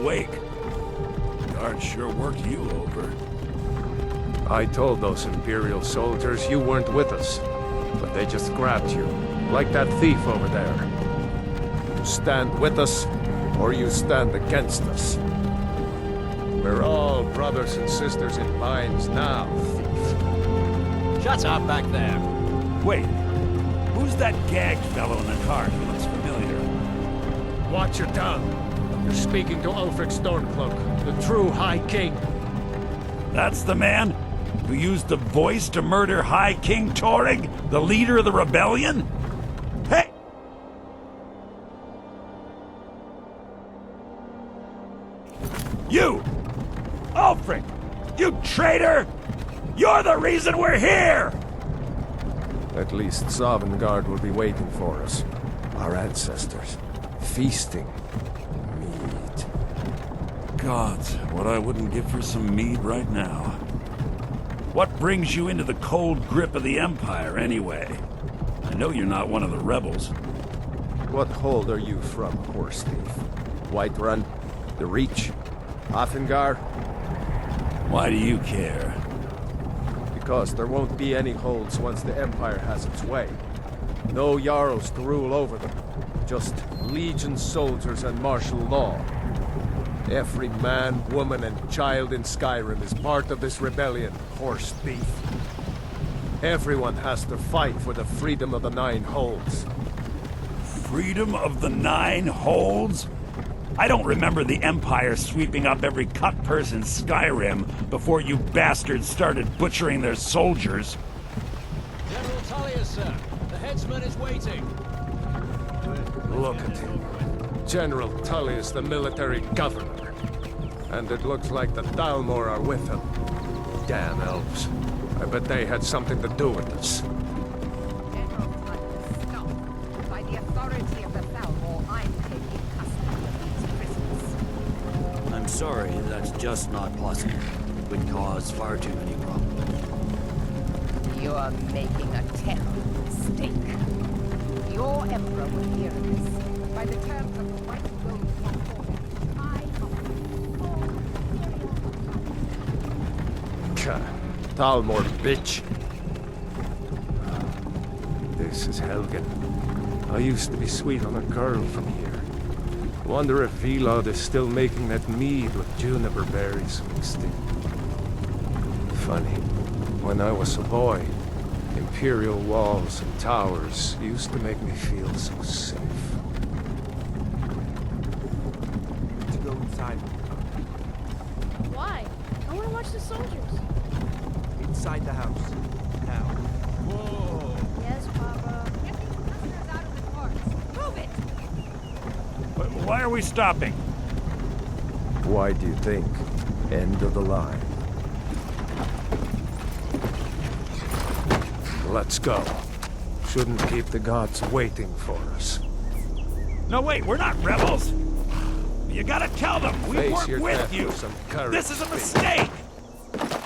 awake. Guards sure worked you over. I told those Imperial soldiers you weren't with us, but they just grabbed you, like that thief over there. You stand with us, or you stand against us. We're all brothers and sisters in binds now, thief. Shut up back there. Wait, who's that gagged fellow in the car? He looks familiar. Watch your tongue. You're speaking to Ulfric Stormcloak, the true High King. That's the man who used the voice to murder High King Torrig, the leader of the rebellion? Hey! You! Ulfric! You traitor! You're the reason we're here! At least Sovngarde will be waiting for us. Our ancestors. Feasting. Meat. Gods, what I wouldn't give for some mead right now. What brings you into the cold grip of the Empire, anyway? I know you're not one of the rebels. What hold are you from, horse thief? Whiterun? The Reach? Offengar? Why do you care? Because there won't be any holds once the Empire has its way. No Jarls to rule over them. Just Legion soldiers and martial law. Every man, woman, and child in Skyrim is part of this rebellion, horse thief. Everyone has to fight for the freedom of the Nine Holds. Freedom of the Nine Holds? I don't remember the Empire sweeping up every cut person in Skyrim before you bastards started butchering their soldiers. General Tullius, sir. The headsman is waiting. Look at him. General Tullius, the military governor. And it looks like the Dalmor are with him. Damn elves. I bet they had something to do with this. General Tullius, stop. By the authority of the Dalmor, I'm taking custody of these prisoners. I'm sorry, that's just not possible. It would cause far too many problems. You're making a terrible mistake. Your emperor will hear of this. By the terms of the White Rose Concord, I Dalmor, bitch. This is Helgen. I used to be sweet on a girl from here. Wonder if Vilod is still making that mead with juniper berries mixed in. Funny. When I was a boy, Imperial walls and towers used to make me feel so safe. To go inside. Why? I want to watch the soldiers. Inside the house. Now. Whoa! Yes, Papa. Get these prisoners out of the courts. Move it! Why are we stopping? Why do you think? End of the line. Let's go. Shouldn't keep the gods waiting for us. No, wait, we're not rebels! You gotta tell them, we Face weren't your with death you! with some courage, This is a thief. mistake!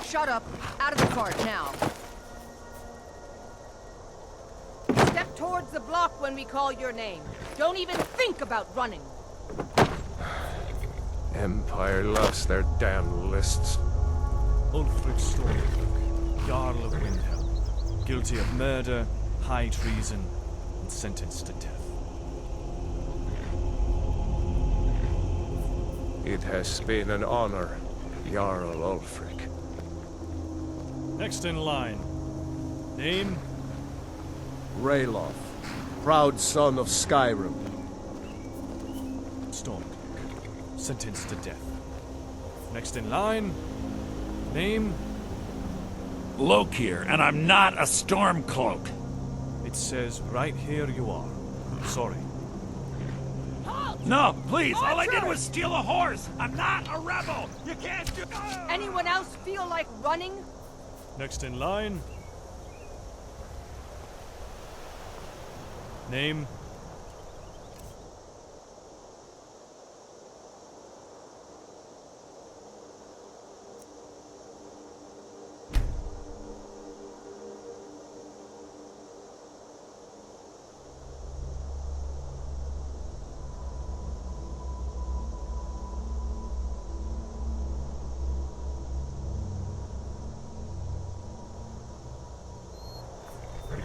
Shut up. Out of the court now. Step towards the block when we call your name. Don't even think about running. Empire loves their damn lists. Ulfric Stormcloak, Jarl of Windhelm, guilty of murder, high treason, and sentenced to death. It has been an honor, Jarl Ulfric. Next in line. Name? Ralof, proud son of Skyrim. Stormcloak, sentenced to death. Next in line. Name? Lokir, and I'm not a Stormcloak. It says right here you are. Sorry. No, please, all I did was steal a horse! I'm not a rebel! You can't do... Anyone else feel like running? Next in line. Name?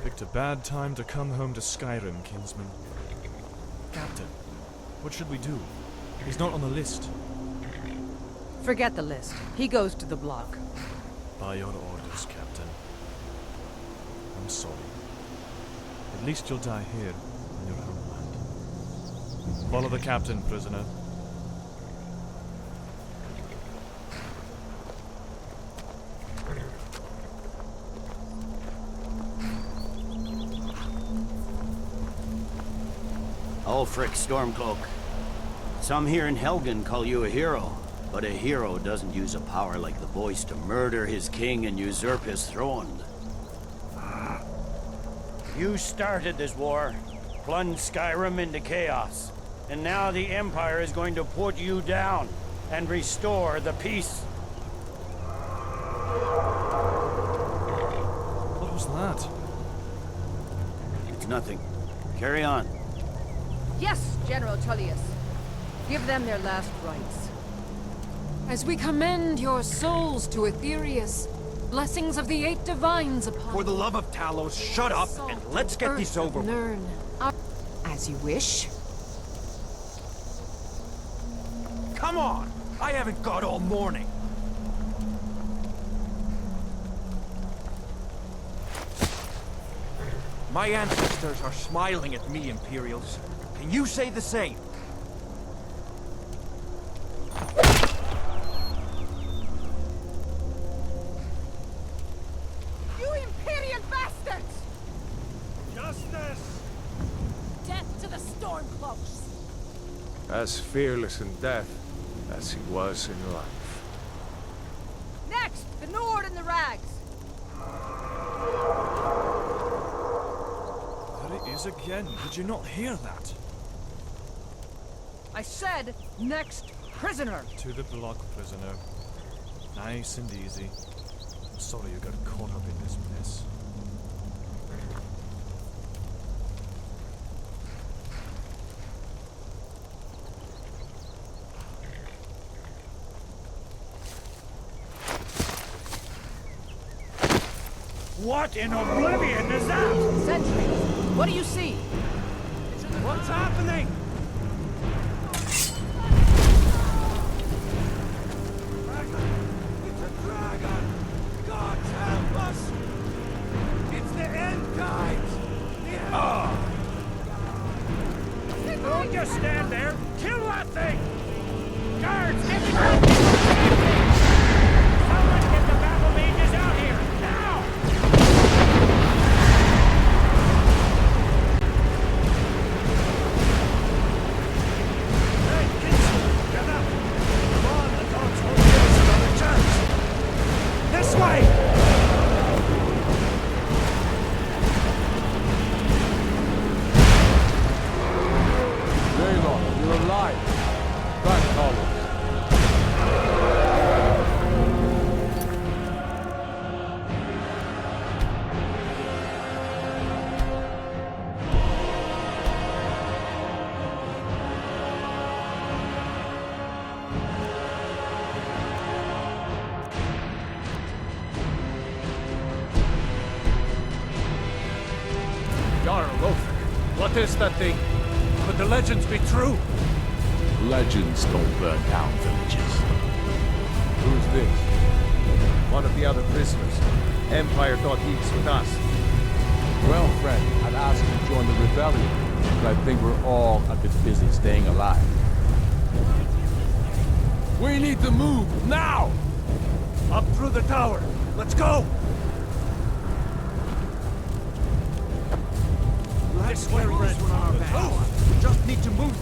Picked a bad time to come home to Skyrim, kinsman. Captain, what should we do? He's not on the list. Forget the list. He goes to the block. By your orders, Captain. I'm sorry. At least you'll die here in your homeland. Follow the captain, prisoner. Ulfric Stormcloak. Some here in Helgen call you a hero, but a hero doesn't use a power like the voice to murder his king and usurp his throne. You started this war, plunged Skyrim into chaos, and now the Empire is going to put you down and restore the peace. What was that? It's nothing. Carry on. Yes, General Tullius. Give them their last rites. As we commend your souls to Aetherius, blessings of the 8 divines upon For the love of Talos, shut up and let's get this over with. Nirn. As you wish. Come on! I haven't got all morning. My ancestors are smiling at me, Imperials. Can you say the same? You Imperial bastards! Justice! Death to the Stormcloaks! As fearless in death as he was in life. Next, the Nord and the Rags! There it is again. Did you not hear that? I said, next prisoner. To the block, prisoner. Nice and easy. I'm sorry you got caught up in this mess. What in oblivion is that? Sentry, what do you see? What's happening? It's a dragon! God help us! It's the end times! Don't just stand there! Kill that thing! Guards, get the Someone get the battle mages out here! Now! Hey, kids! Get up! Come on, the dogs won't give us another chance! This way! Raylon, you're alive. Back, Hollow. Jarl Ulfric, what is that thing? Could the legends be true? Legends don't burn down villages. Who's this? One of the other prisoners. Empire thought he was with us. Well, friend, I'd ask you to join the rebellion, but I think we're all a bit busy staying alive. We need to move, now! Up through the tower. Let's go! Let's carry this one on our backs. We just need to move.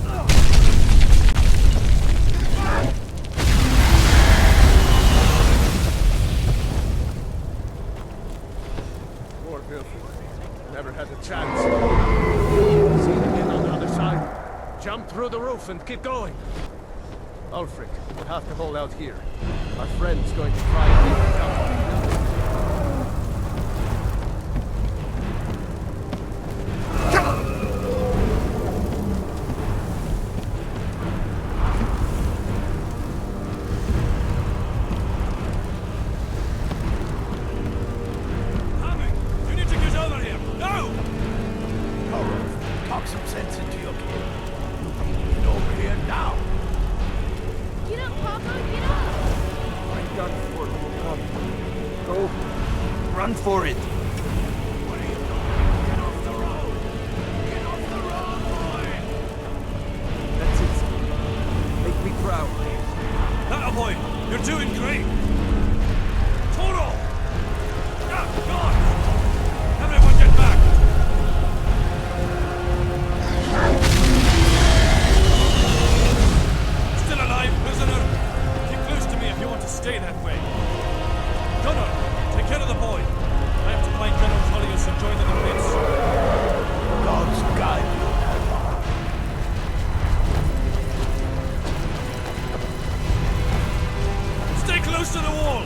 Poor Bill. Never had a chance. See him in on the other side. Jump through the roof and keep going. Ulfric, we'll have to hold out here. Our friend's going to try and leave the country. You need to get over here! Now! run for it. That's it. Make me proud. That boy, you're doing great. Total. God. Everyone get back. Still alive, prisoner? Keep close to me if you want to stay that way. Gunnar, take care of the boy. I have to find General Tullius and join the defense. God's guide you, Hadvar. Stay close to the wall.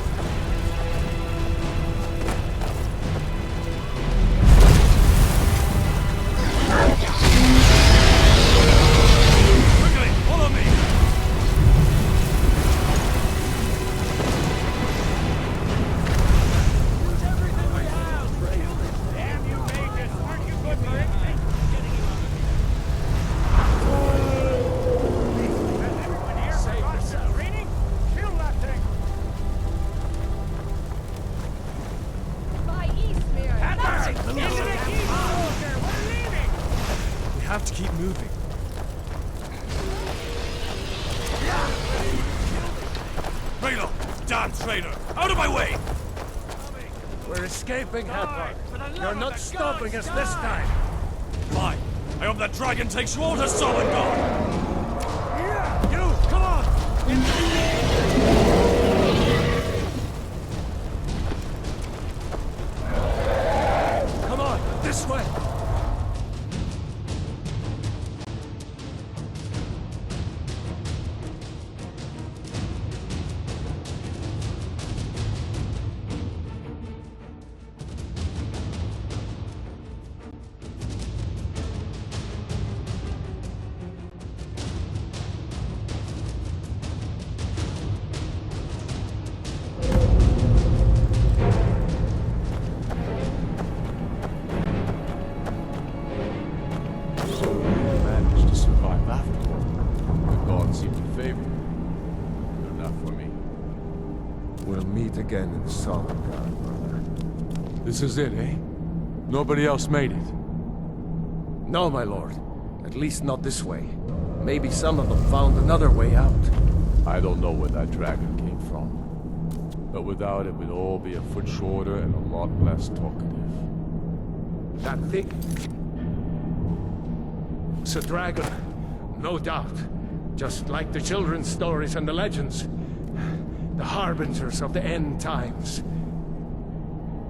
Quickly, follow me. Use everything we have! Damn you, Magus! Aren't you good for anything? Getting you out of here. Has everyone here forgotten their training? Kill that thing! By Eastmere! Soldier, we're leaving! We have to keep moving. Raylo, damn traitor! Out of my way! We're escaping, Hadvar. For the love You're of not the stopping gods, us this die! time. Fine. I hope that dragon takes you all to Solengard! Yeah! You, come on! Come on, this way. So you managed to survive after all. The gods seem to favor you. You're not for me. We'll meet again in Solengard, brother. This is it, eh? Nobody else made it. No, my lord. At least not this way. Maybe some of them found another way out. I don't know where that dragon came from. But without it, we'd all be a foot shorter and a lot less talkative. That thing... It's a dragon. No doubt. Just like the children's stories and the legends. The harbingers of the end times.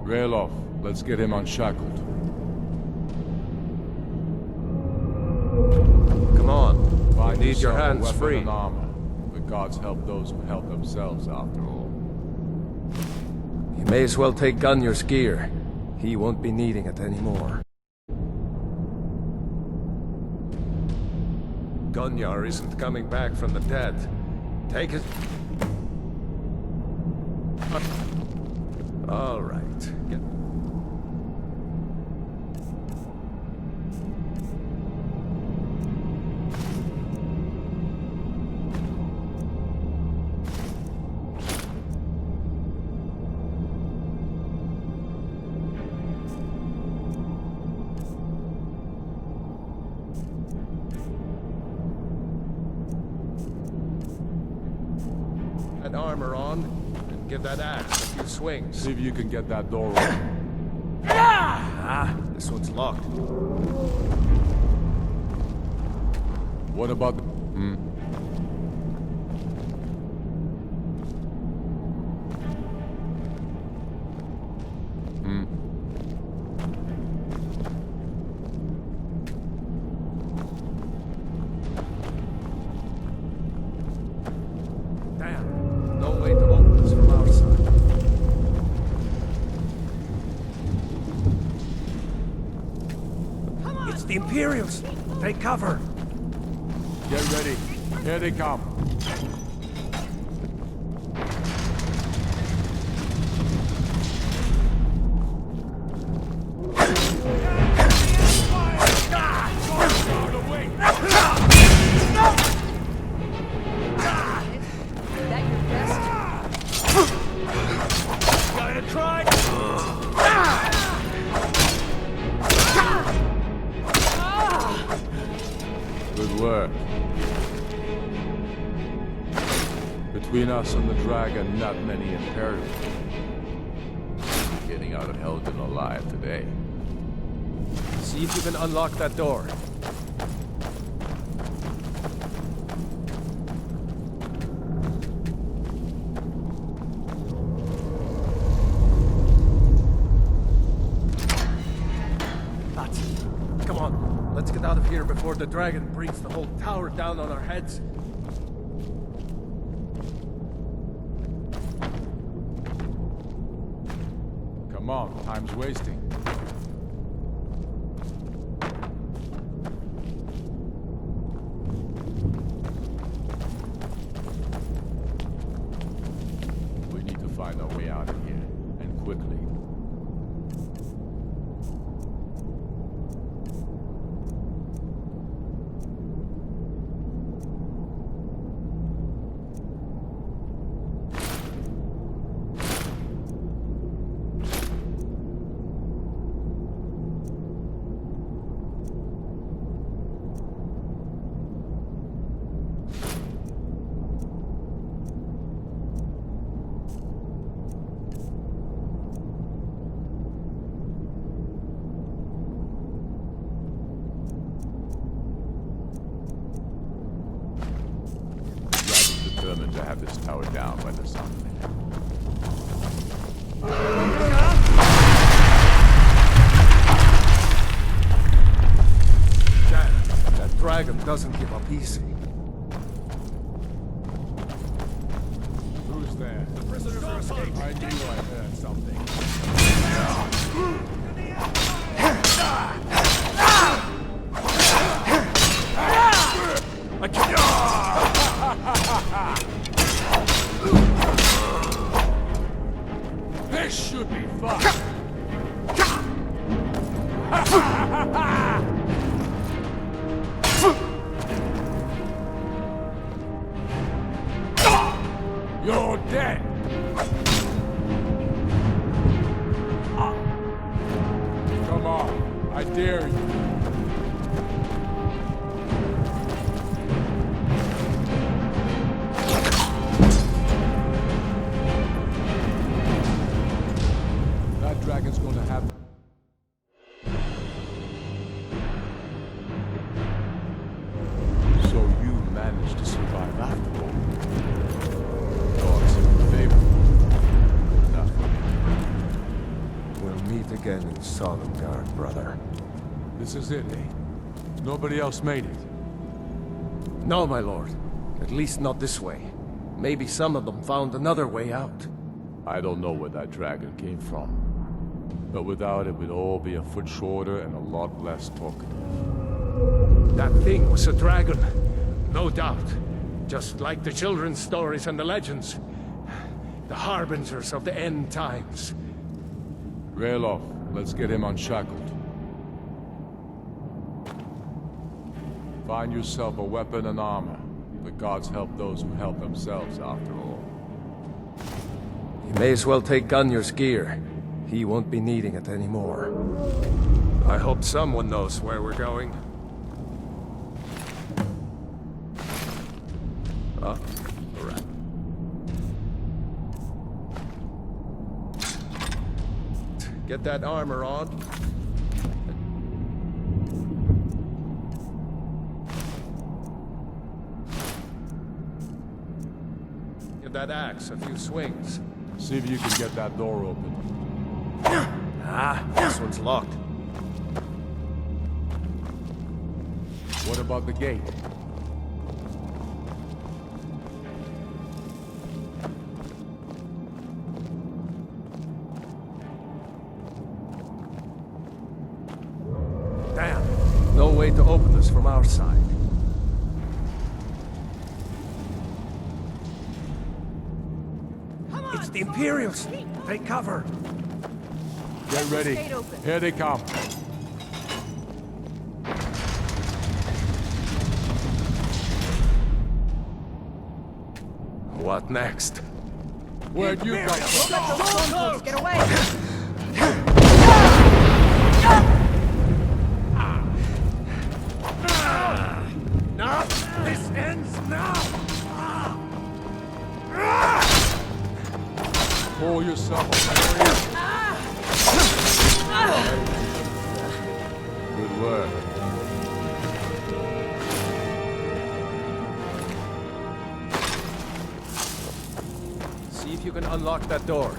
Rayloff, let's get him unshackled. Come on. Find I need your yourself a hands weapon free. and armor. The gods help those who help themselves, after all. You may as well take Gunnar's gear. He won't be needing it anymore. Gunnar isn't coming back from the dead. Take it. All right. Get... That armor on, and give that axe a few swings. See if you can get that door open. Ah, this one's locked. What about the... Damn, no way to open this from our side. It's the Imperials. Take cover. Get ready. Here they come. Is that your best? Gotta try! Between us and the dragon, not many Imperials. Getting out of Helgen alive today. See if you can unlock that door. That's it. Come on, let's get out of here before the dragon brings the whole tower down on our heads. Come on, time's wasting. We need to find our way out of here, and quickly. Determined to have this tower down by the sound of it. Damn, that dragon doesn't give up easy. Who's there? The prisoners are escaping. I knew I heard something. I can't. This should be fun. You're dead. Come on, I dare you. Dragon's going to have... So you managed to survive after all. Gods in favor. Not for me. We'll meet again in Sovngarde, brother. This is it, eh? Nobody else made it. No, my lord. At least not this way. Maybe some of them found another way out. I don't know where that dragon came from. But without it, we'd all be a foot shorter and a lot less talkative. That thing was a dragon. No doubt. Just like the children's stories and the legends. The harbingers of the end times. Railov, let's get him unshackled. Find yourself a weapon and armor. The gods help those who help themselves, after all. You may as well take Gunjar's gear. He won't be needing it anymore. I hope someone knows where we're going. All right. Get that armor on. Give that axe a few swings. See if you can get that door open. Ah, this one's locked. What about the gate? Damn, no way to open this from our side. It's the Imperials! Take cover! Get ready. Here they come. What next? Where'd you come from? Get away! Now, this ends now! you can unlock that door.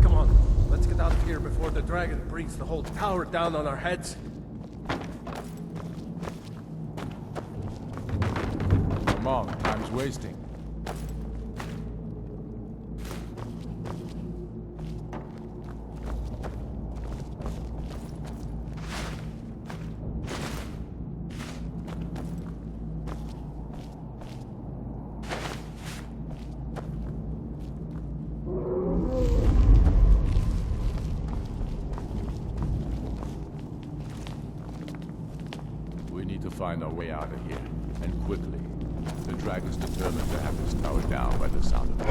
Come on, let's get out of here before the dragon brings the whole tower down on our heads. Come on, time's wasting. We need to find our way out of here, and quickly. The dragon's determined to have this tower down by the sound of it.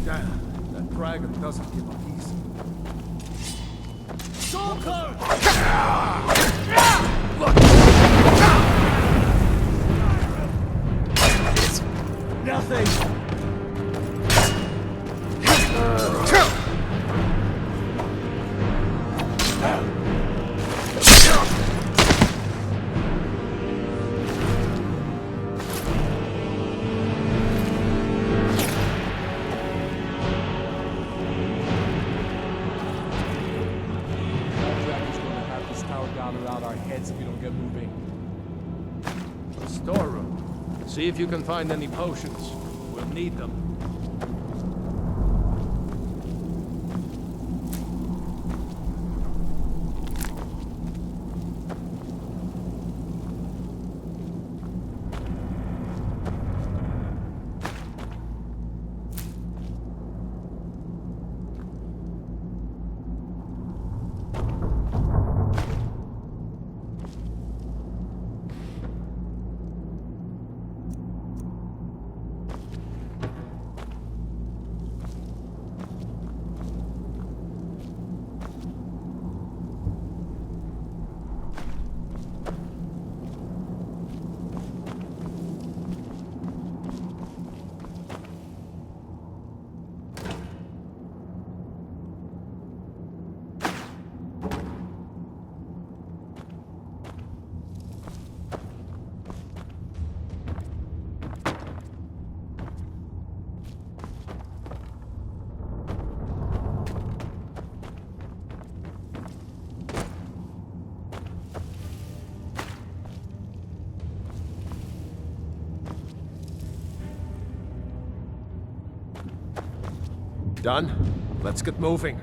Damn, that dragon doesn't give up easy. Nothing! That dragon's going to have this tower down around our heads if we don't get moving. A storeroom. See if you can find any potions. We'll need them. Done? Let's get moving.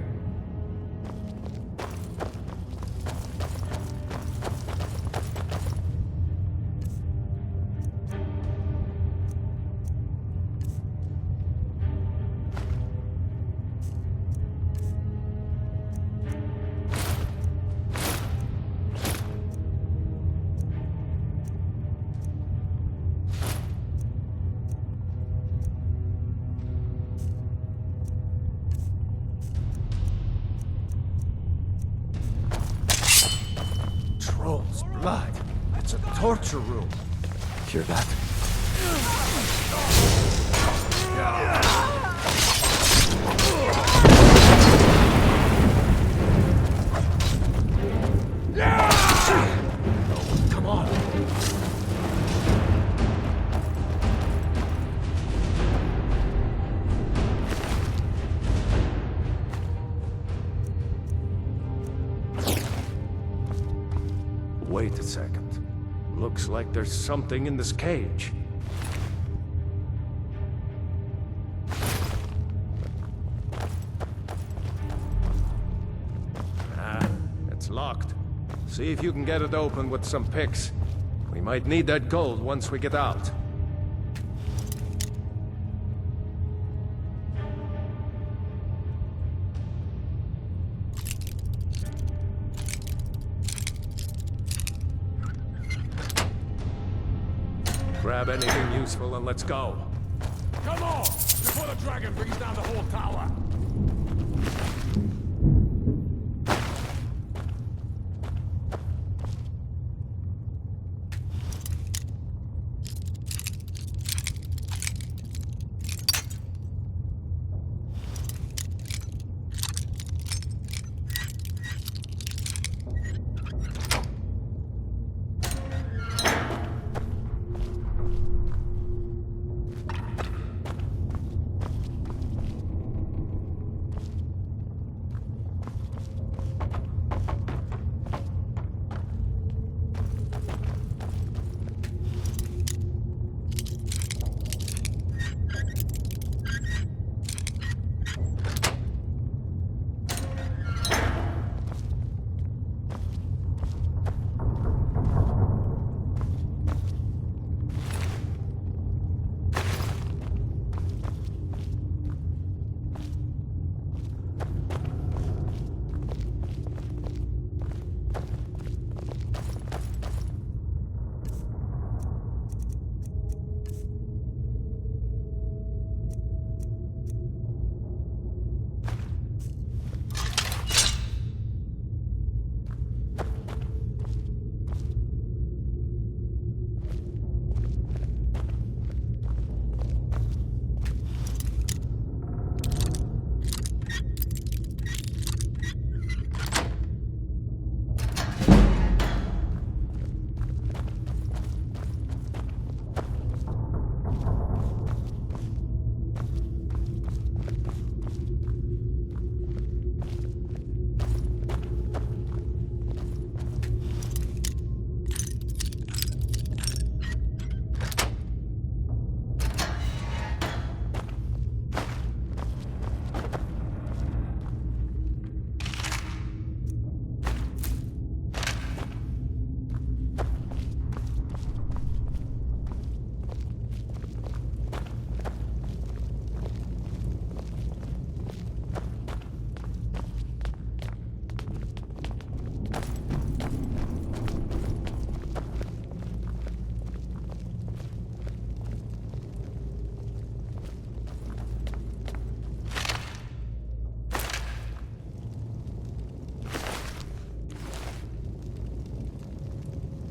Troll's blood. It's a torture room. Hear that? Come on. Wait a second. Looks like there's something in this cage. It's locked. See if you can get it open with some picks. We might need that gold once we get out. Grab anything useful and let's go. Come on! Before the dragon brings down the whole tower!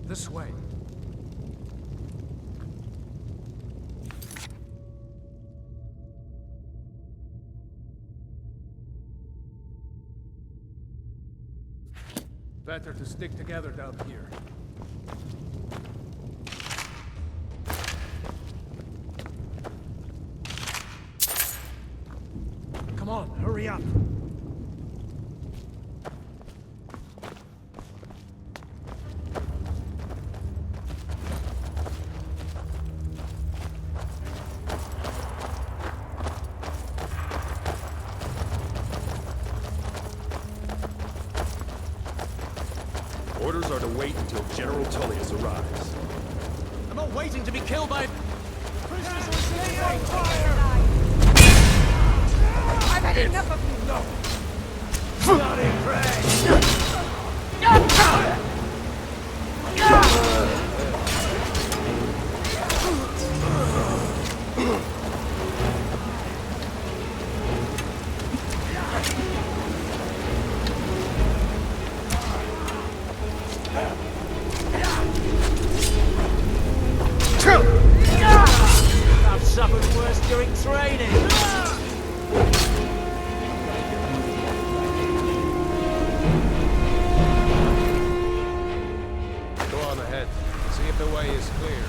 This way. Better to stick together down here. Come on, hurry up. Orders are to wait until General Tullius arrives. I'm not waiting to be killed by... I've had enough of you! No! Bloody prey! I've suffered worse during training. Go on ahead. See if the way is clear.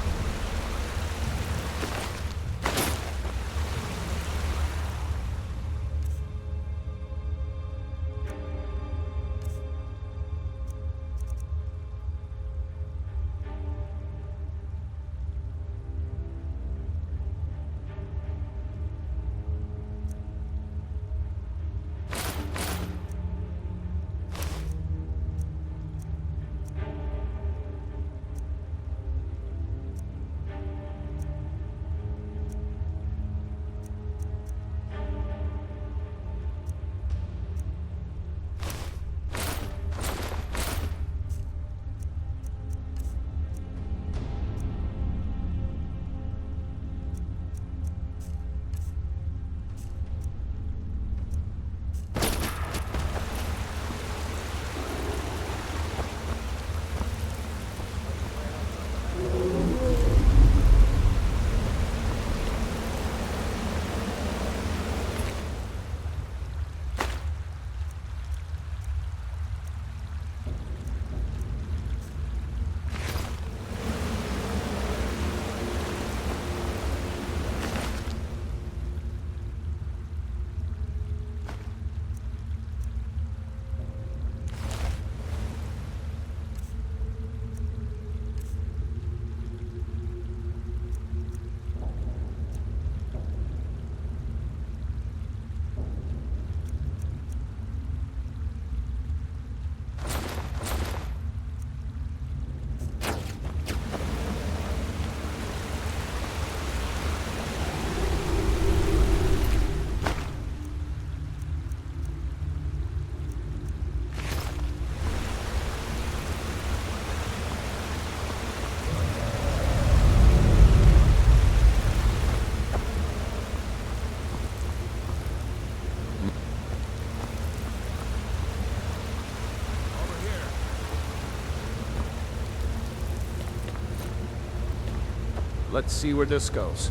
Let's see where this goes.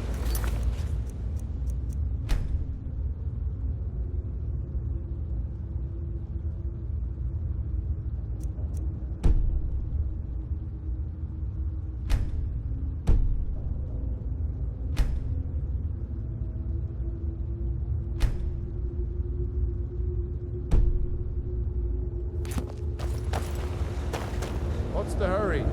What's the hurry?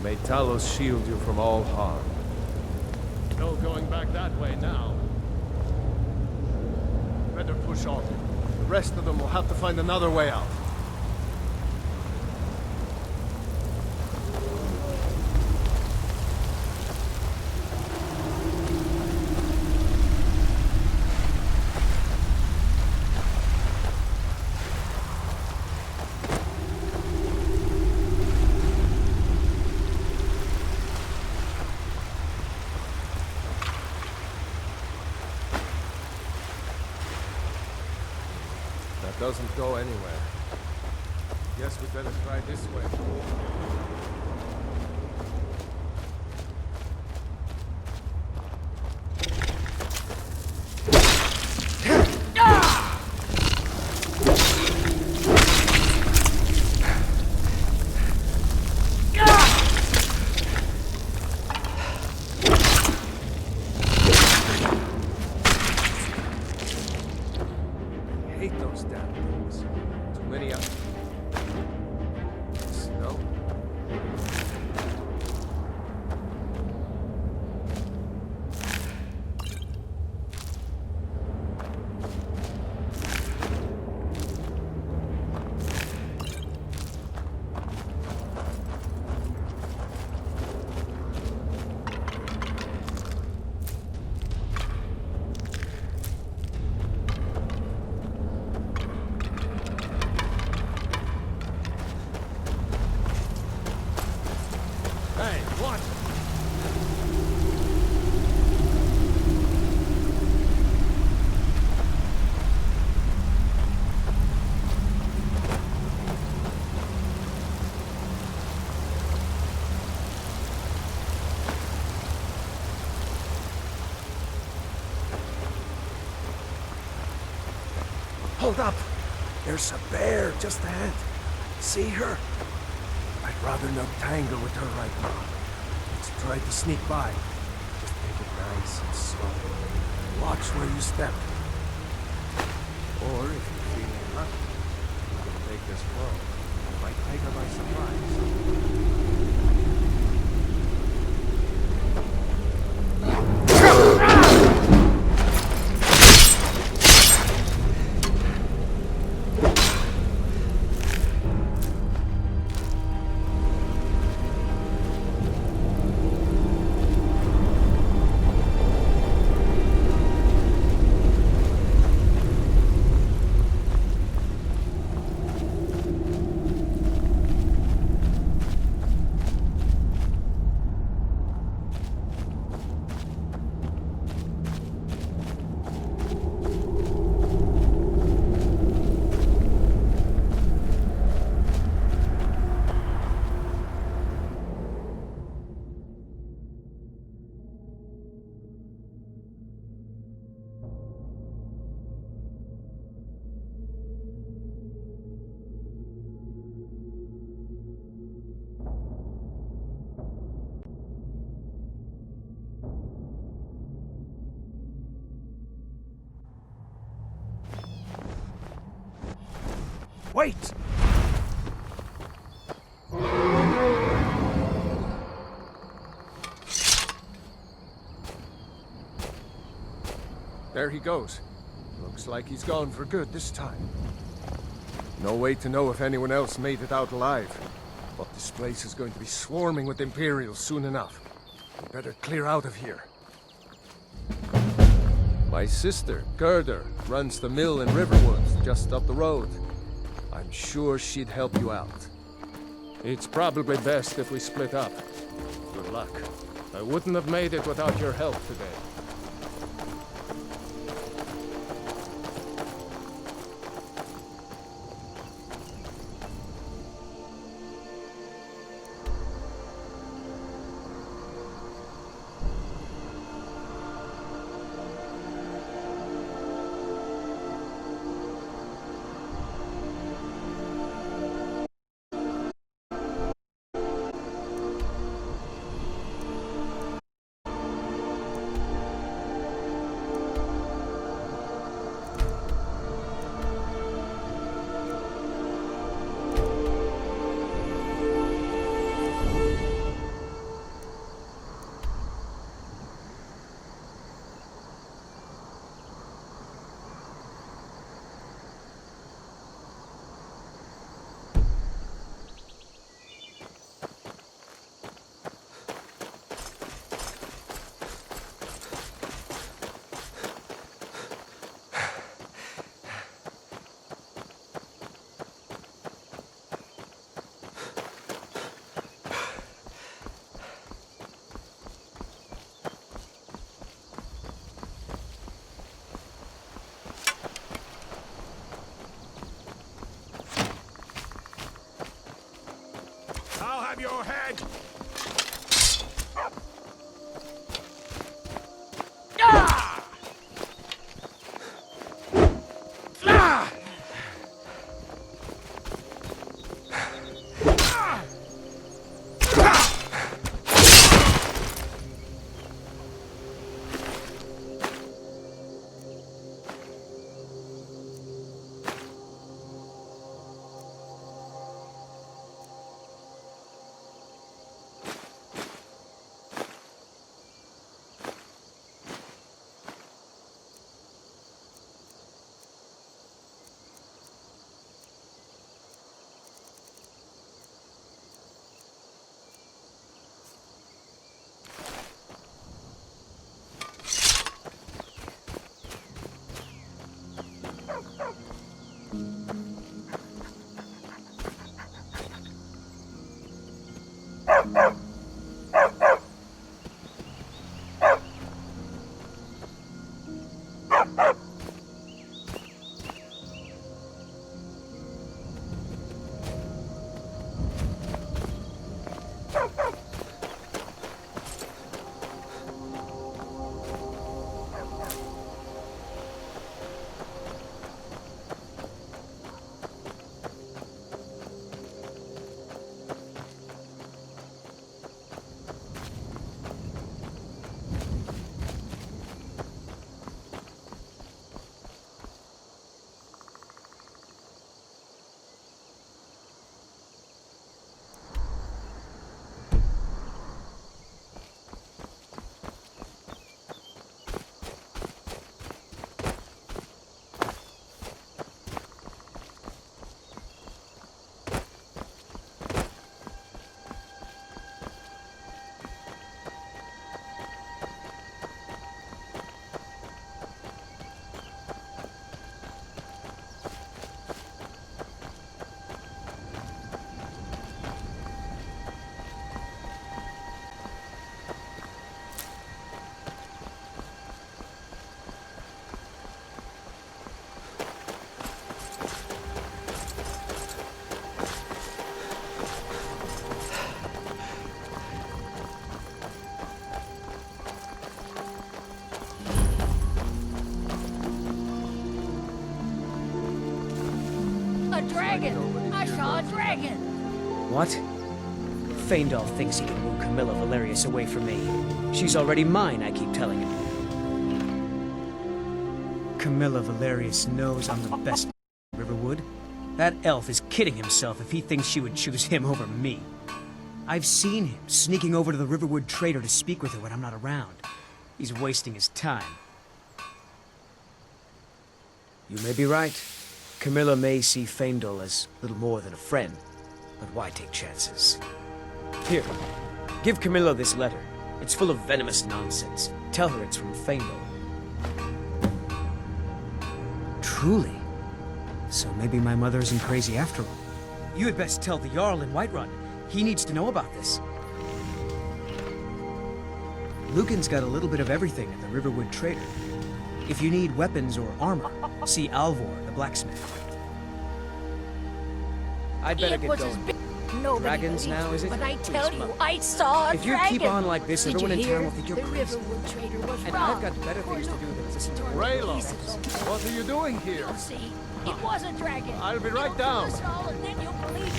May Talos shield you from all harm. No going back that way now. Better push on. The rest of them will have to find another way out. doesn't go anywhere. Guess we better try this way. I hate those damn things. Too many of them. Snow. Hey, what? Hold up! There's a bear just ahead. See her? I'd rather not tangle with her right now. Let's try to sneak by. Just take it nice and slow. Watch where you step. Or if you're feeling lucky, you can take this road. You might take her by surprise. Wait! There he goes. Looks like he's gone for good this time. No way to know if anyone else made it out alive. But this place is going to be swarming with Imperials soon enough. We better clear out of here. My sister, Gerda, runs the mill in Riverwood, just up the road. I'm sure she'd help you out. It's probably best if we split up. Good luck. I wouldn't have made it without your help today. your head! Ah! Ah! A dragon! I saw a dragon! What? Faendal thinks he can woo Camilla Valerius away from me. She's already mine, I keep telling him. Camilla Valerius knows I'm the best Riverwood. That elf is kidding himself if he thinks she would choose him over me. I've seen him sneaking over to the Riverwood trader to speak with her when I'm not around. He's wasting his time. You may be right. Camilla may see Faendal as little more than a friend, but why take chances? Here, give Camilla this letter. It's full of venomous nonsense. Tell her it's from Faendal. Truly? So maybe my mother isn't crazy after all. You had best tell the Jarl in Whiterun. He needs to know about this. Lucan's got a little bit of everything at the Riverwood Trader. If you need weapons or armor, see Alvor, the blacksmith. I'd better get going. Dragons now, is it? But I tell you, I saw a if you dragon! keep on like this, Did everyone you in town hear? will think you're The crazy. Riverwood trader was And wrong. I've got better things to do than listen to Raylo, what are you doing here? You'll see. It was a dragon. I'll be right It'll down. kill us all, and then you'll believe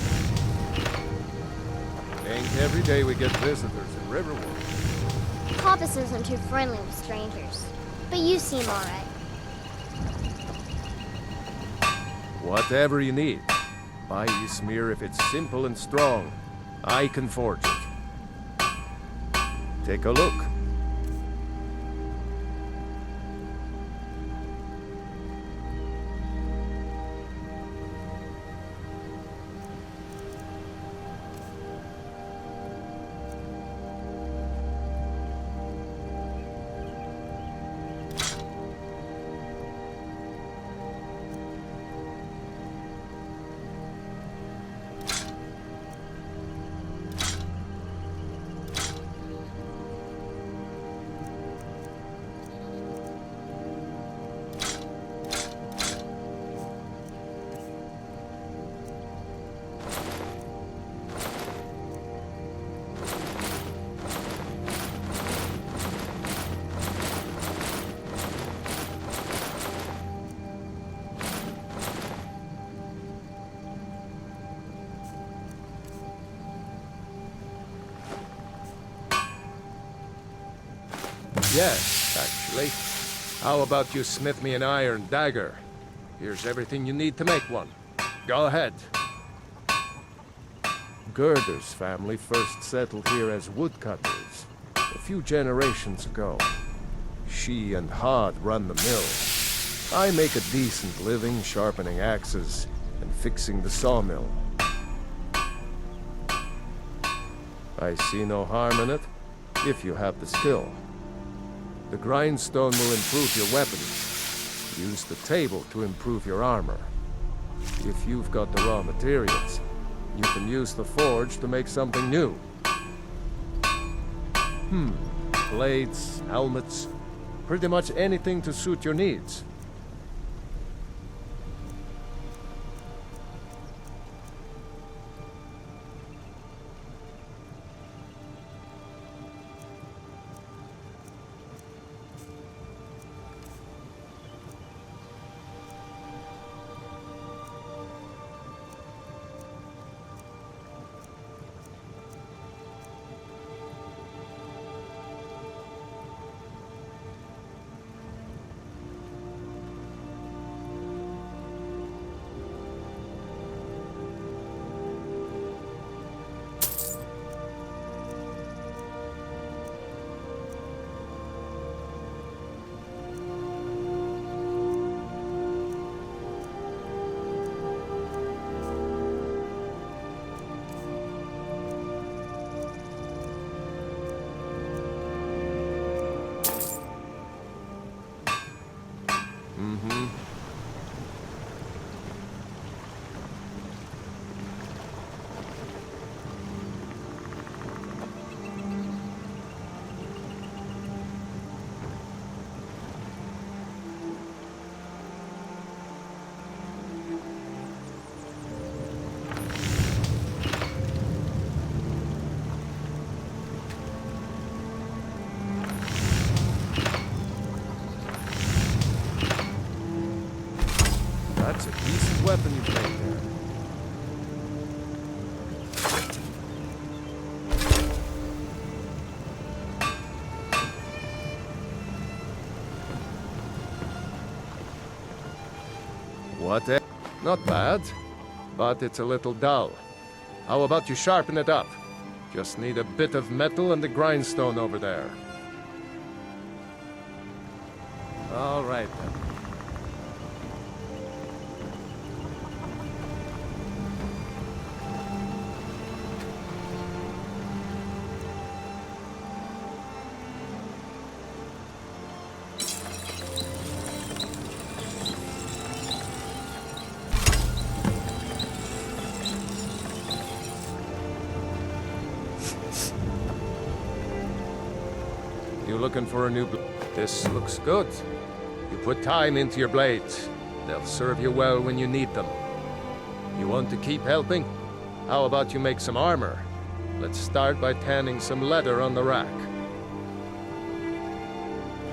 me. Ain't every day we get visitors in Riverwood. Poppus isn't too friendly with strangers, but you seem alright. Whatever you need. Buy you smear if it's simple and strong. I can forge it. Take a look. Yes, actually. How about you smith me an iron dagger? Here's everything you need to make one. Go ahead. Gerder's family first settled here as woodcutters a few generations ago. She and Hod run the mill. I make a decent living sharpening axes and fixing the sawmill. I see no harm in it, if you have the skill. The grindstone will improve your weapons. Use the table to improve your armor. If you've got the raw materials, you can use the forge to make something new. Blades, helmets, pretty much anything to suit your needs. That's a decent weapon you've made there. Not bad, but it's a little dull. How about you sharpen it up? Just need a bit of metal and the grindstone over there. All right then. You looking for a new blade? This looks good. You put time into your blades. They'll serve you well when you need them. You want to keep helping? How about you make some armor? Let's start by tanning some leather on the rack.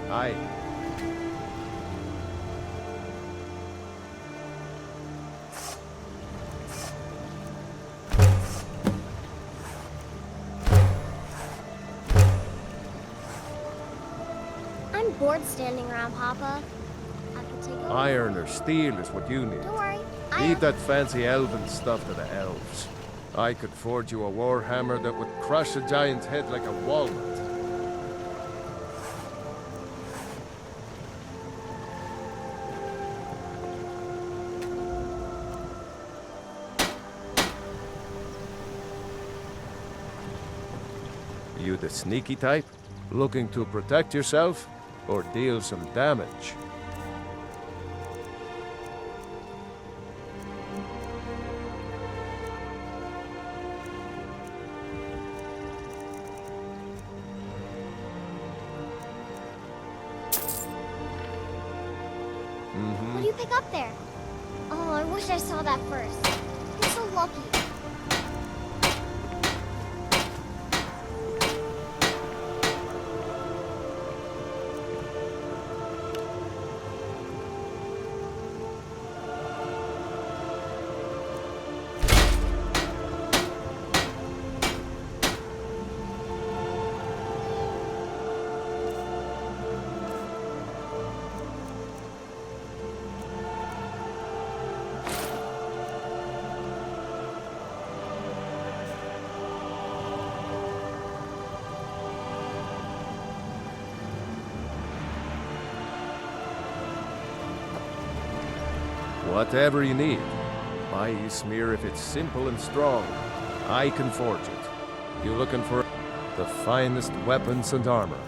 Aye. I'm bored standing around, Papa. I could take over. Iron or steel is what you need. Don't worry. Leave that fancy elven stuff to the elves. I could forge you a warhammer that would crush a giant's head like a walnut. You the sneaky type? Looking to protect yourself? Or deal some damage? What do you pick up there? Oh, I wish I saw that first. You're so lucky. Whatever you need. My Ysmir, if it's simple and strong, I can forge it. You looking for the finest weapons and armor?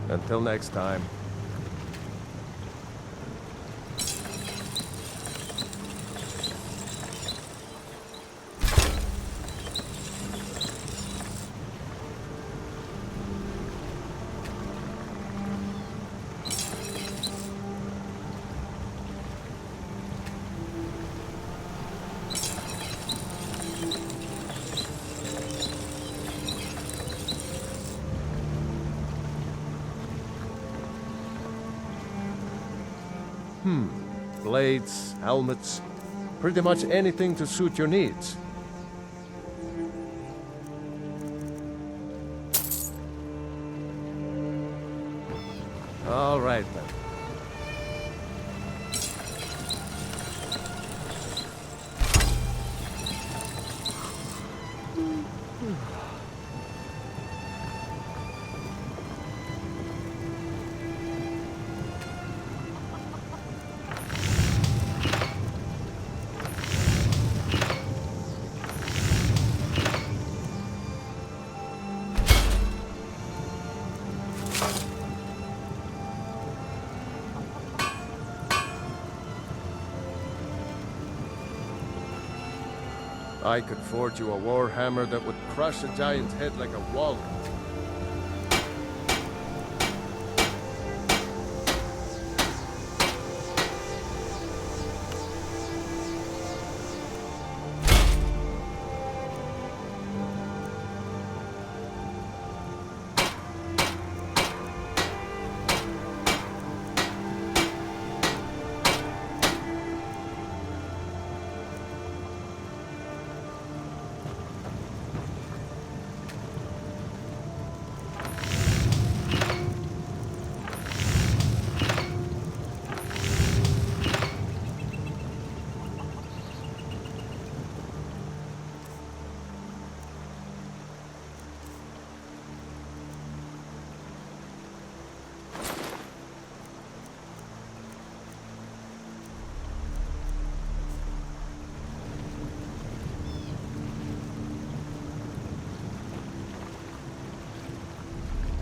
Until next time. Blades, helmets, pretty much anything to suit your needs. All right then. I could forge you a warhammer that would crush a giant's head like a walnut.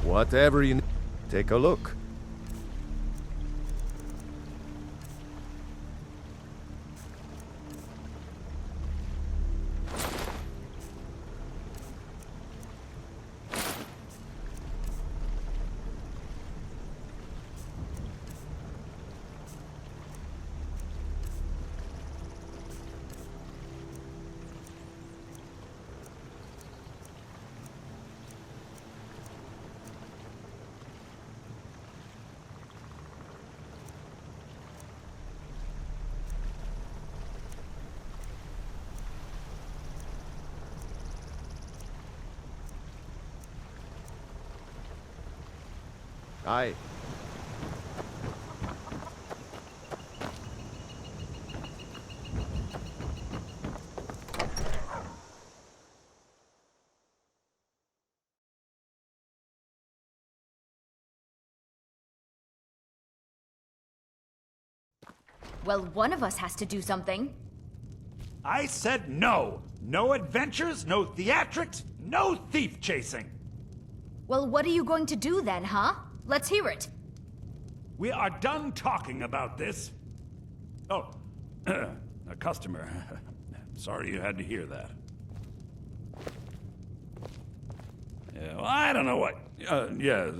Whatever you need, take a look. Aye. Well, one of us has to do something. I said no. No adventures, no theatrics, no thief chasing. Well, what are you going to do then, huh? Let's hear it. We are done talking about this. Oh, a customer. Sorry you had to hear that. Yeah, well, I don't know what. Yeah,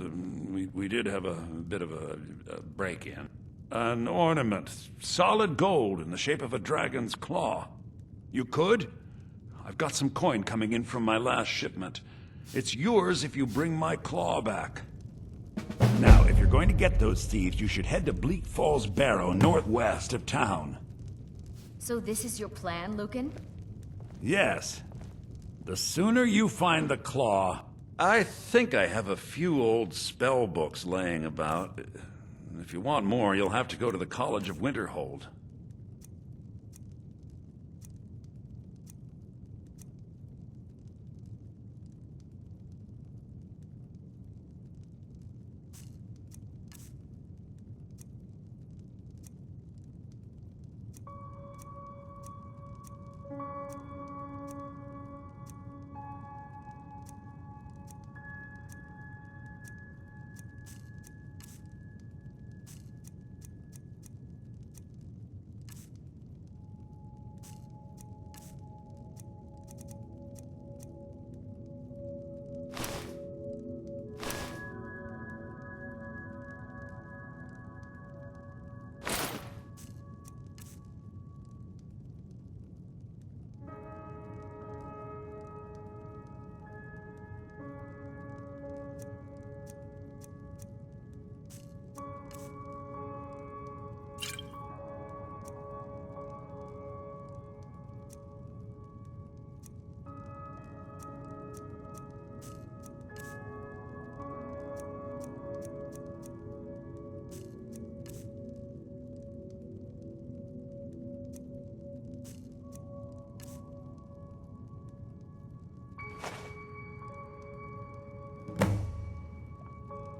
we did have a bit of a break-in. An ornament, solid gold in the shape of a dragon's claw. You could? I've got some coin coming in from my last shipment. It's yours if you bring my claw back. Now, if you're going to get those thieves, you should head to Bleak Falls Barrow, northwest of town. So this is your plan, Lucan? Yes. The sooner you find the claw, I think I have a few old spell books laying about. If you want more, you'll have to go to the College of Winterhold.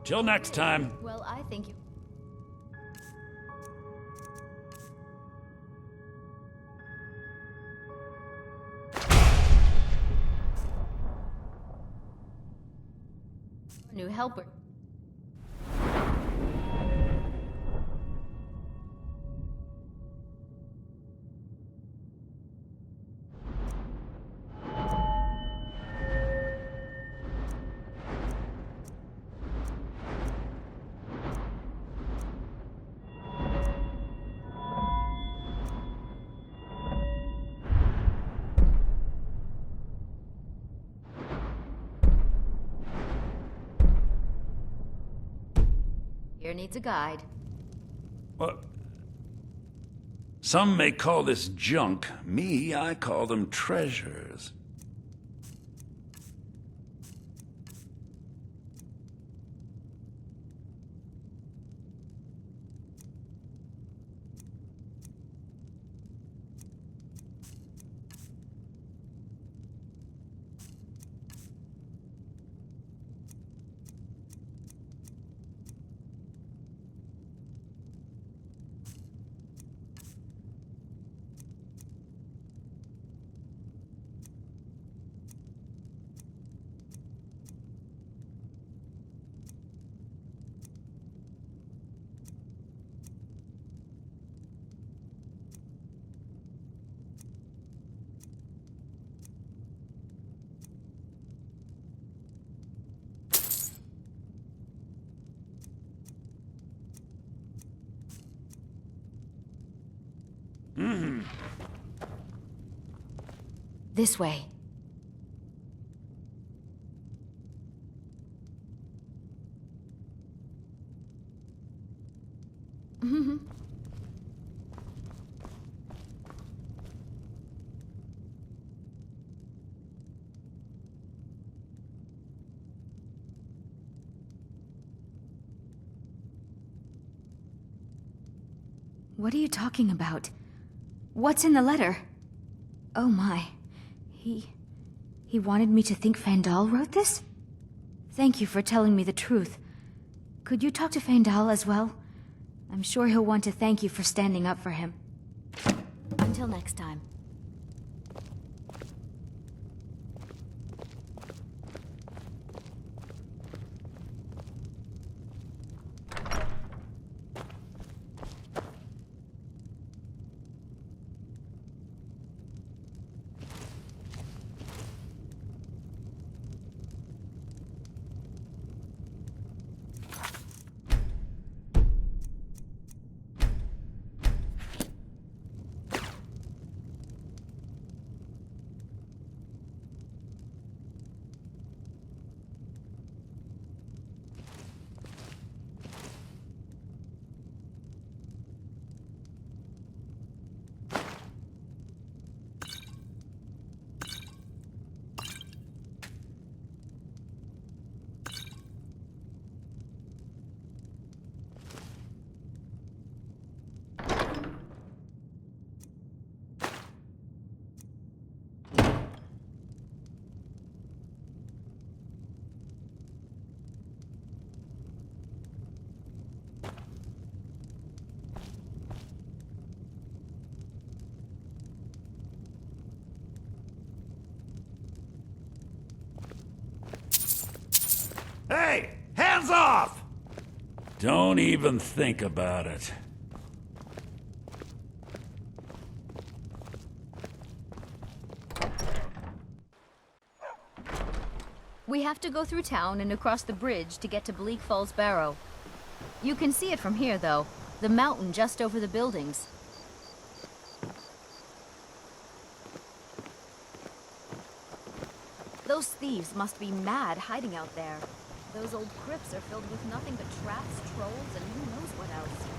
Till next time. Well, I think you... New helper. Here needs a guide. Well, some may call this junk. Me, I call them treasures. This way. What are you talking about? What's in the letter? Oh my. He wanted me to think Fandal wrote this? Thank you for telling me the truth. Could you talk to Fandal as well? I'm sure he'll want to thank you for standing up for him. Until next time. Hey! Hands off! Don't even think about it. We have to go through town and across the bridge to get to Bleak Falls Barrow. You can see it from here, though. The mountain just over the buildings. Those thieves must be mad hiding out there. Those old crypts are filled with nothing but traps, trolls, and who knows what else.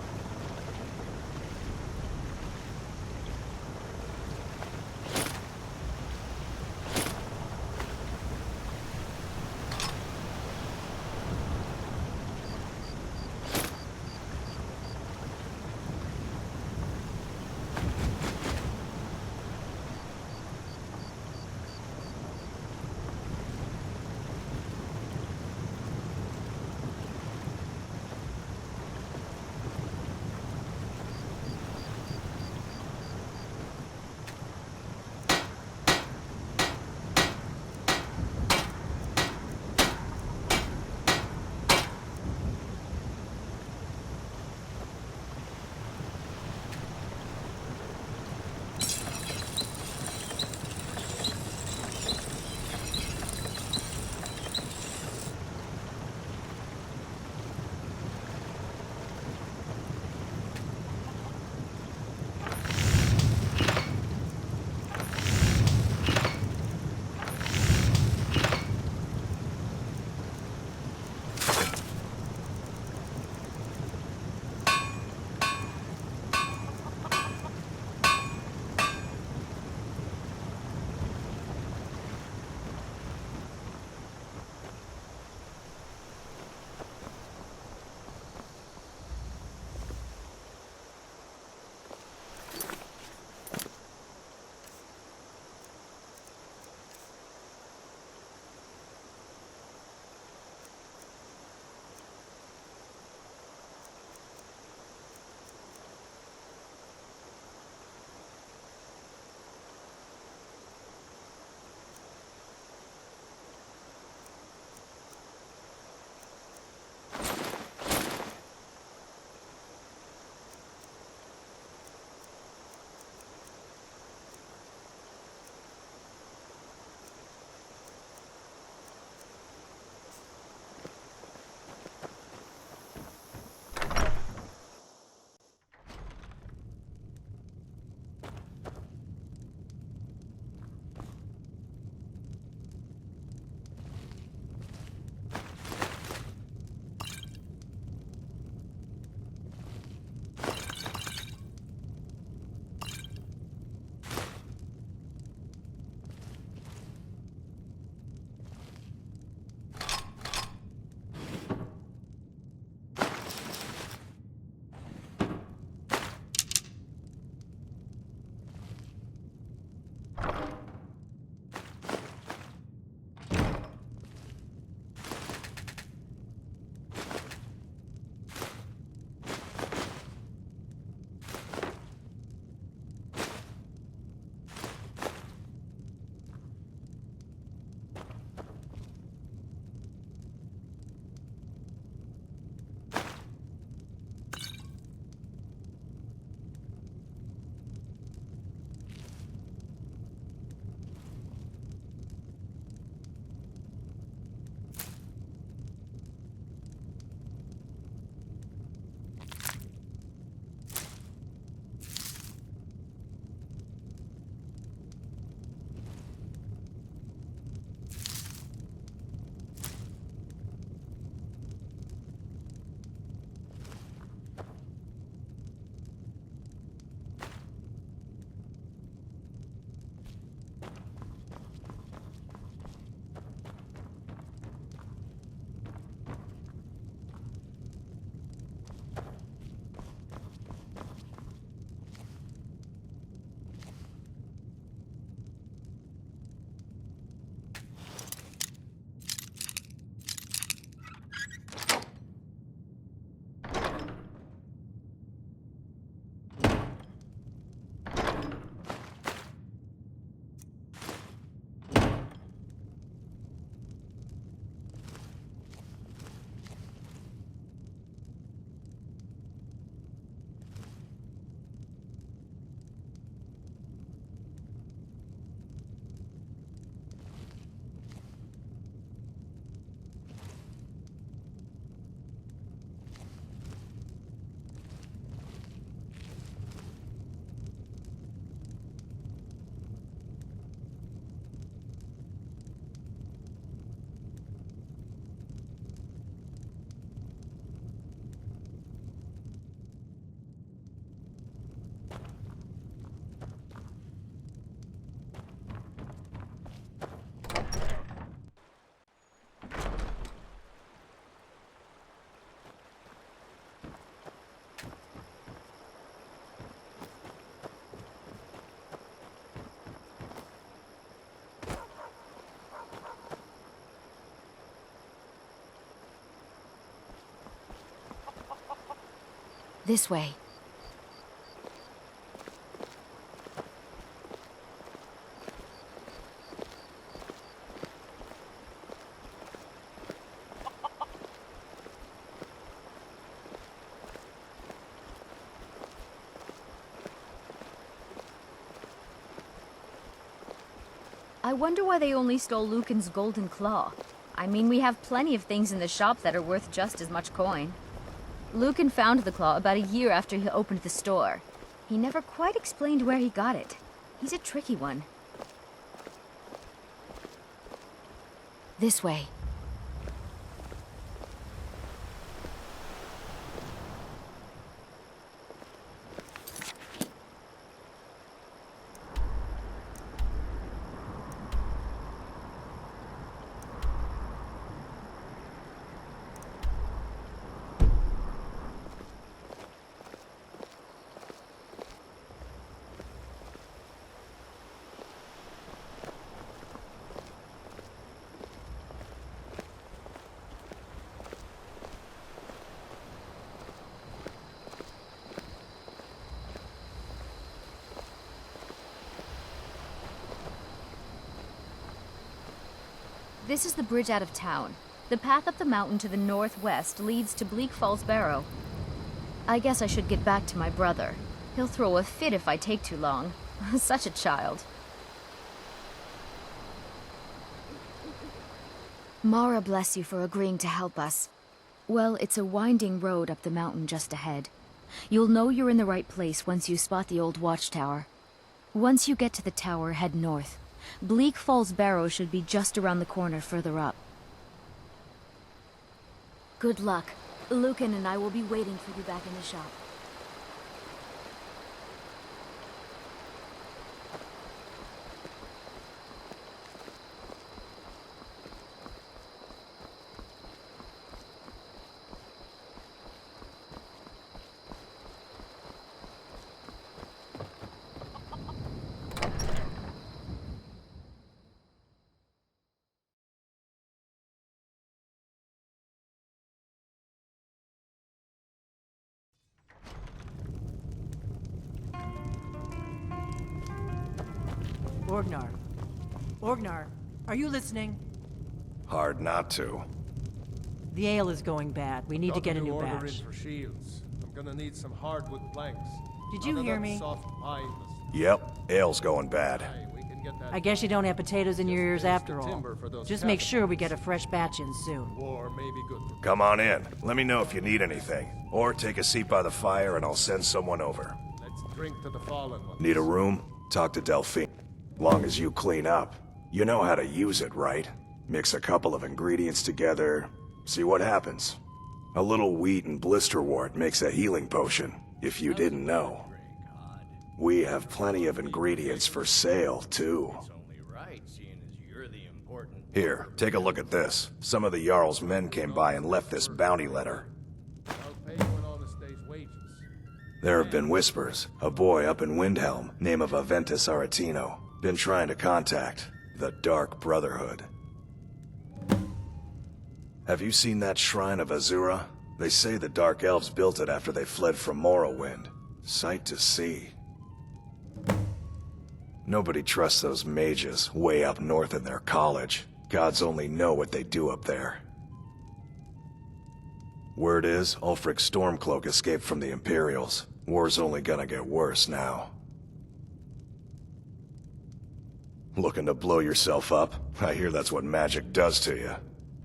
This way. I wonder why they only stole Lucan's golden claw. I mean, we have plenty of things in the shop that are worth just as much coin. Lucan found the claw about a year after he opened the store. He never quite explained where he got it. He's a tricky one. This way. This is the bridge out of town. The path up the mountain to the northwest leads to Bleak Falls Barrow. I guess I should get back to my brother. He'll throw a fit if I take too long. Such a child. Mara bless you for agreeing to help us. Well, it's a winding road up the mountain just ahead. You'll know you're in the right place once you spot the old watchtower. Once you get to the tower, head north. Bleak Falls Barrow should be just around the corner further up. Good luck. Lucan and I will be waiting for you back in the shop. Orgnar. Orgnar, are you listening? Hard not to. The ale is going bad. We need to get a new order batch. in for shields. I'm gonna need some hardwood planks. Did you hear me? Soft pine. Yep, ale's going bad. We can get that I guess you don't have potatoes in your ears after all. timber for those Just make cabins. sure we get a fresh batch in soon. War may be good for Come on in. Let me know if you need anything. Or take a seat by the fire and I'll send someone over. Let's drink to the fallen ones. Need a room? Talk to Delphine. Long as you clean up. You know how to use it, right? Mix a couple of ingredients together, see what happens. A little wheat and blisterwort makes a healing potion, if you didn't know. We have plenty of ingredients for sale, too. Here, take a look at this. Some of the Jarl's men came by and left this bounty letter. There have been whispers. A boy up in Windhelm, name of Aventus Aretino, been trying to contact the Dark Brotherhood. Have you seen that shrine of Azura? They say the Dark Elves built it after they fled from Morrowind. Sight to see. Nobody trusts those mages way up north in their college. Gods only know what they do up there. Word is, Ulfric Stormcloak escaped from the Imperials. War's only gonna get worse now. Looking to blow yourself up? I hear that's what magic does to you.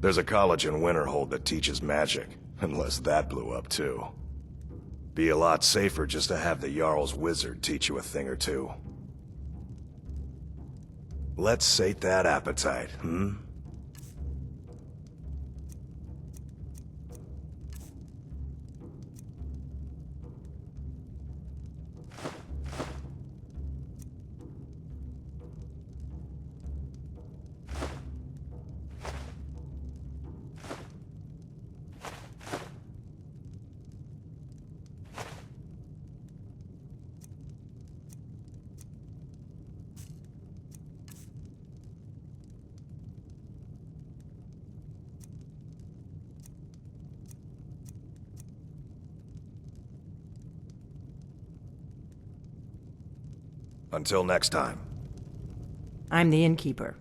There's a college in Winterhold that teaches magic, unless that blew up too. Be a lot safer just to have the Jarl's wizard teach you a thing or two. Let's sate that appetite, hmm? Until next time. I'm the innkeeper.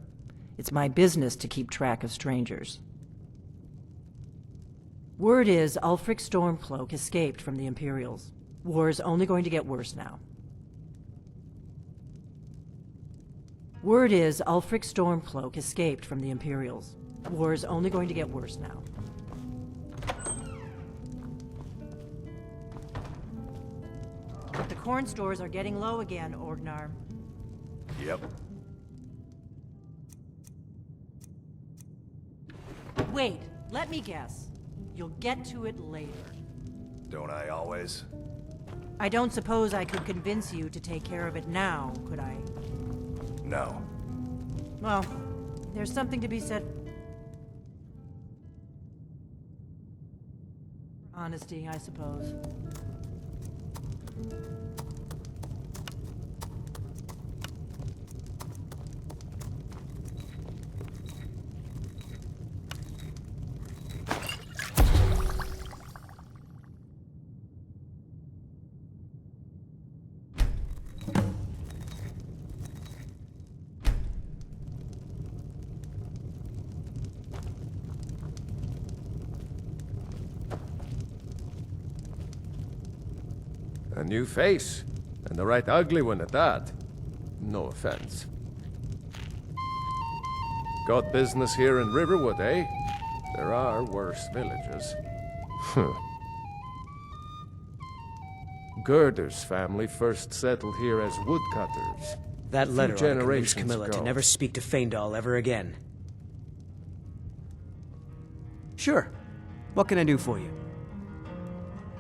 It's my business to keep track of strangers. Word is Ulfric Stormcloak escaped from the Imperials. War is only going to get worse now. Word is Ulfric Stormcloak escaped from the Imperials. War is only going to get worse now. The corn stores are getting low again, Orgnar. Yep. Wait, let me guess. You'll get to it later. Don't I always? I don't suppose I could convince you to take care of it now, could I? No. Well, there's something to be said. Honesty, I suppose. A new face, and a right ugly one at that. No offense. Got business here in Riverwood, eh? There are worse villages. Gerder's family first settled here as woodcutters. That letter ought to convince generations Camilla to ago. never speak to Faendal ever again. Sure. What can I do for you?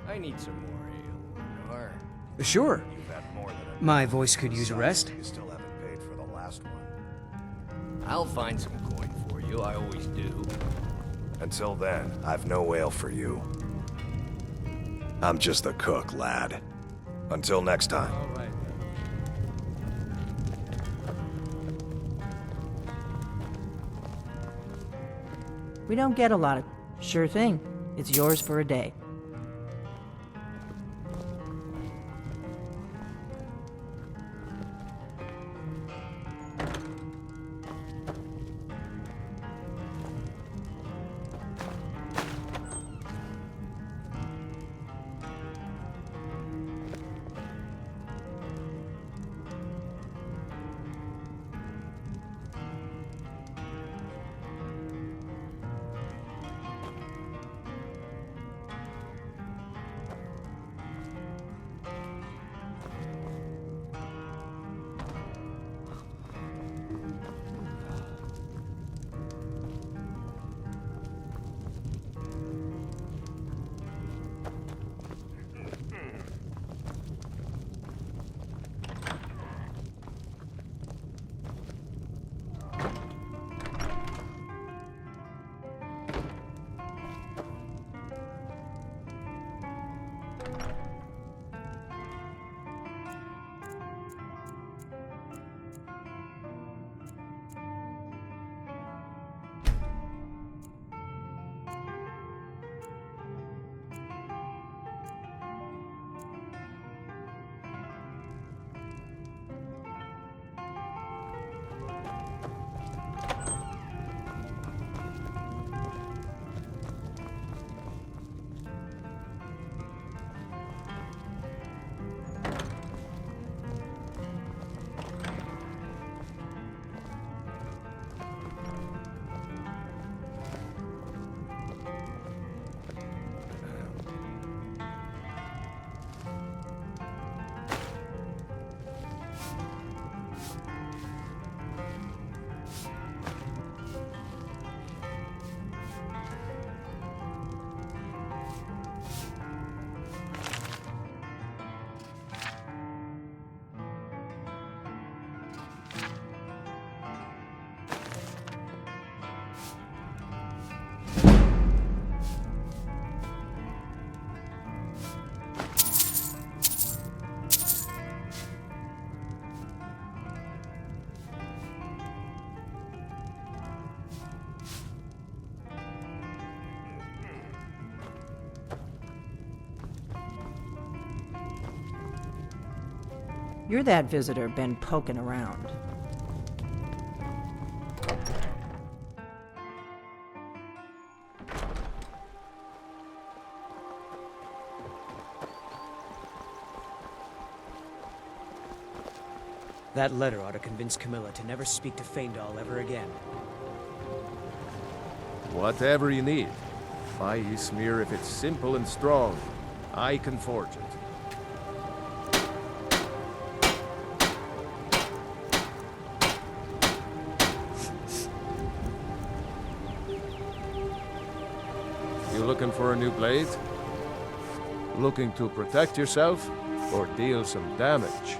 I need some more ale, Orgnar. Sure. You've had more than enough. My voice could use a rest. You still haven't paid for the last one. I'll find some coin for you, I always do. Until then, I've no ale for you. I'm just the cook, lad. Until next time. All right. We don't get a lot of... Sure thing. It's yours for a day. You're that visitor been poking around. That letter ought to convince Camilla to never speak to Faendal ever again. Whatever you need. By Ysmir, if it's simple and strong, I can forge it. You looking for a new blade? Looking to protect yourself or deal some damage?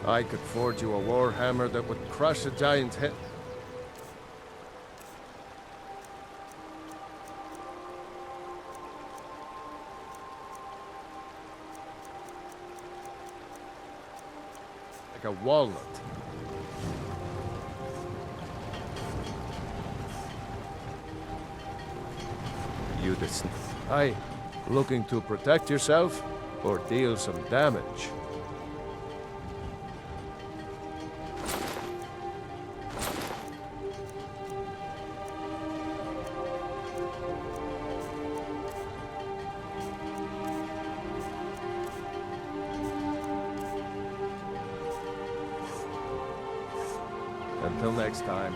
I could forge you a warhammer that would crush a giant head. Like a walnut. You listen. Aye, looking to protect yourself or deal some damage? Until next time.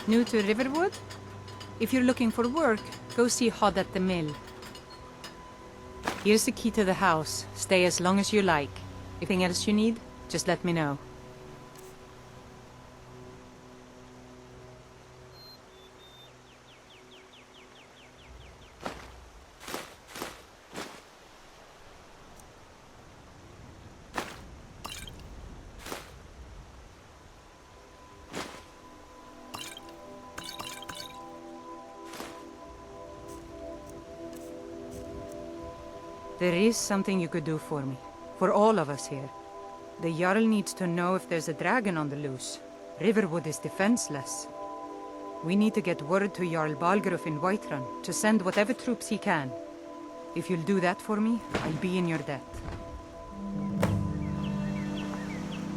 New to Riverwood? If you're looking for work, go see Hod at the mill. Here's the key to the house. Stay as long as you like. Anything else you need, just let me know. There is something you could do for me. For all of us here. The Jarl needs to know if there's a dragon on the loose. Riverwood is defenseless. We need to get word to Jarl Balgruuf in Whiterun to send whatever troops he can. If you'll do that for me, I'll be in your debt.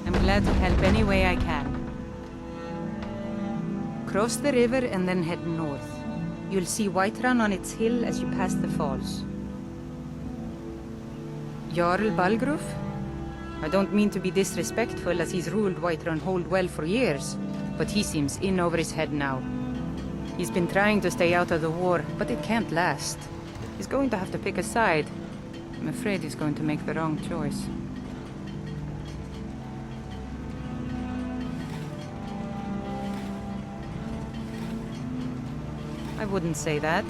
I'm glad to help any way I can. Cross the river and then head north. You'll see Whiterun on its hill as you pass the falls. Jarl Balgruuf? I don't mean to be disrespectful as he's ruled Whiterun Hold well for years, but he seems in over his head now. He's been trying to stay out of the war, but it can't last. He's going to have to pick a side. I'm afraid he's going to make the wrong choice. I wouldn't say that.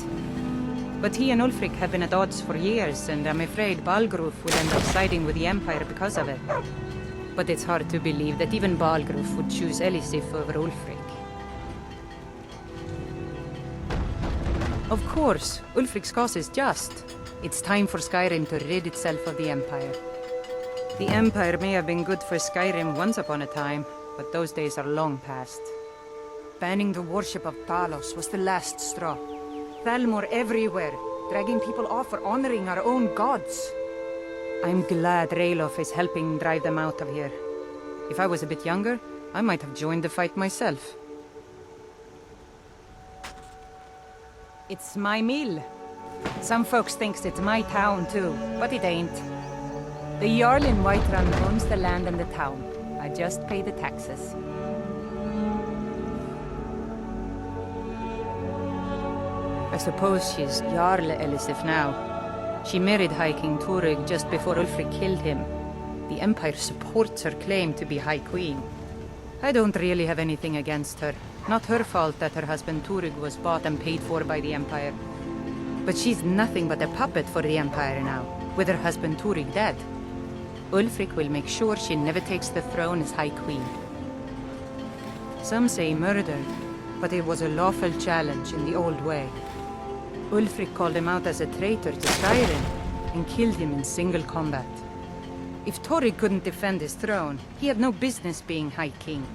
But he and Ulfric have been at odds for years, and I'm afraid Balgruf will end up siding with the Empire because of it. But it's hard to believe that even Balgruf would choose Elisif over Ulfric. Of course, Ulfric's cause is just. It's time for Skyrim to rid itself of the Empire. The Empire may have been good for Skyrim once upon a time, but those days are long past. Banning the worship of Talos was the last straw. Thalmor everywhere, dragging people off for honoring our own gods. I'm glad Ralof is helping drive them out of here. If I was a bit younger, I might have joined the fight myself. It's my mill. Some folks thinks it's my town too, but it ain't. The Jarl in Whiterun owns the land and the town. I just pay the taxes. I suppose she's Jarl Elisif now. She married High King Turig just before Ulfric killed him. The Empire supports her claim to be High Queen. I don't really have anything against her. Not her fault that her husband Turig was bought and paid for by the Empire. But she's nothing but a puppet for the Empire now, with her husband Turig dead. Ulfric will make sure she never takes the throne as High Queen. Some say murder, but it was a lawful challenge in the old way. Ulfric called him out as a traitor to Skyrim and killed him in single combat. If Turig couldn't defend his throne, he had no business being High King.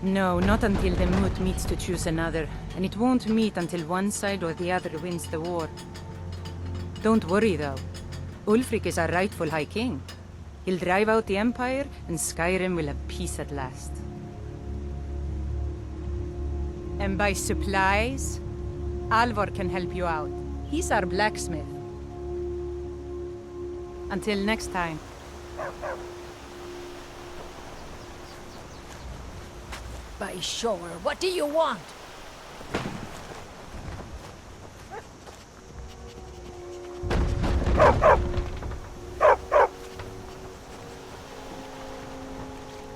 No, not until the moot meets to choose another, and it won't meet until one side or the other wins the war. Don't worry though. Ulfric is our rightful High King. He'll drive out the Empire, and Skyrim will have peace at last. And by supplies, Alvor can help you out. He's our blacksmith. Until next time. By sure, what do you want?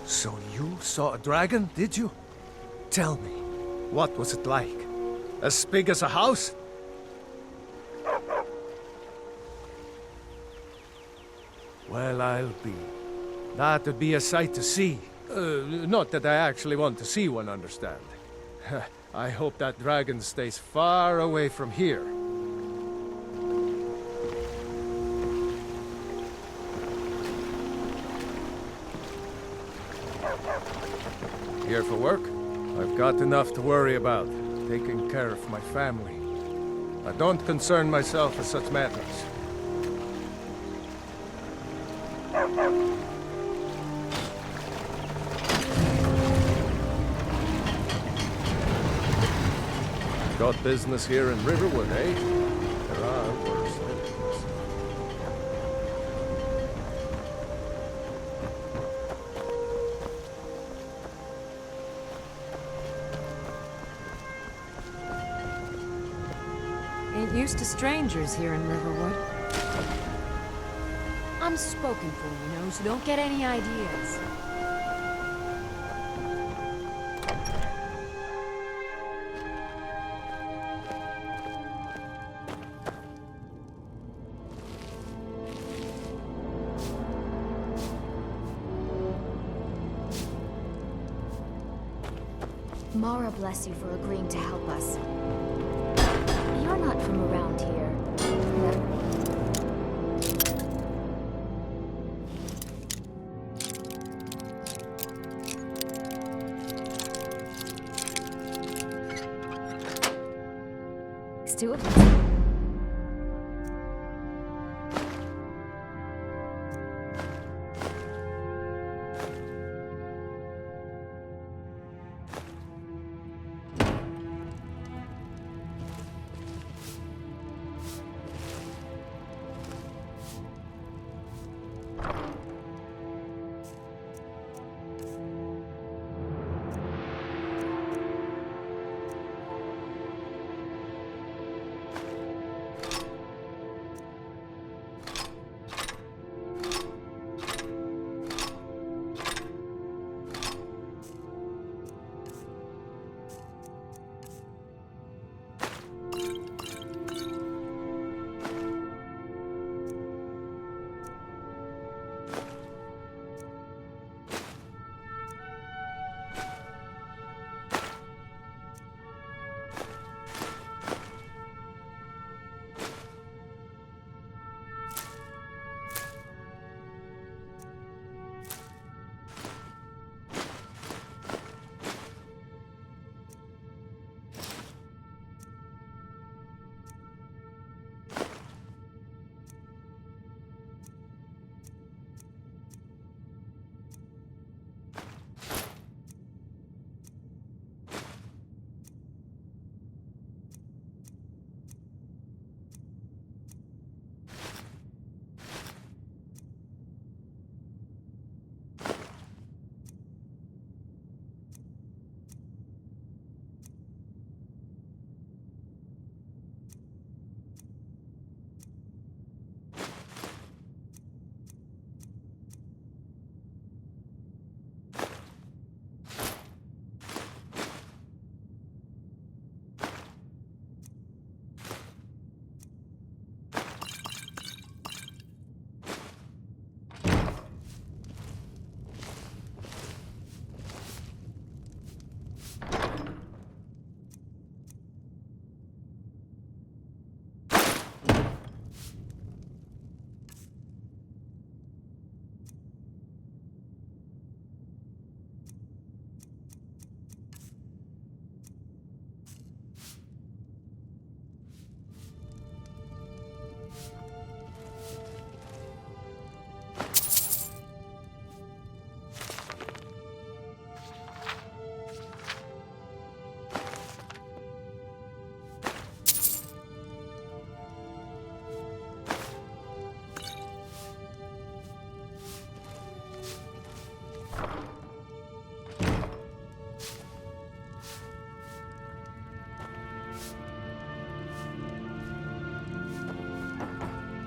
So you saw a dragon, did you? Tell me, what was it like? As big as a house? Well, I'll be. That'd be a sight to see. Not that I actually want to see one, understand. I hope that dragon stays far away from here. Here for work? I've got enough to worry about, taking care of my family. I don't concern myself with such matters. Got business here in Riverwood, eh? There are worse things. Ain't used to strangers here in Riverwood. I'm spoken for, you know, so don't get any ideas. Mara bless you for agreeing to help us. You're not from around here. No. Two of us.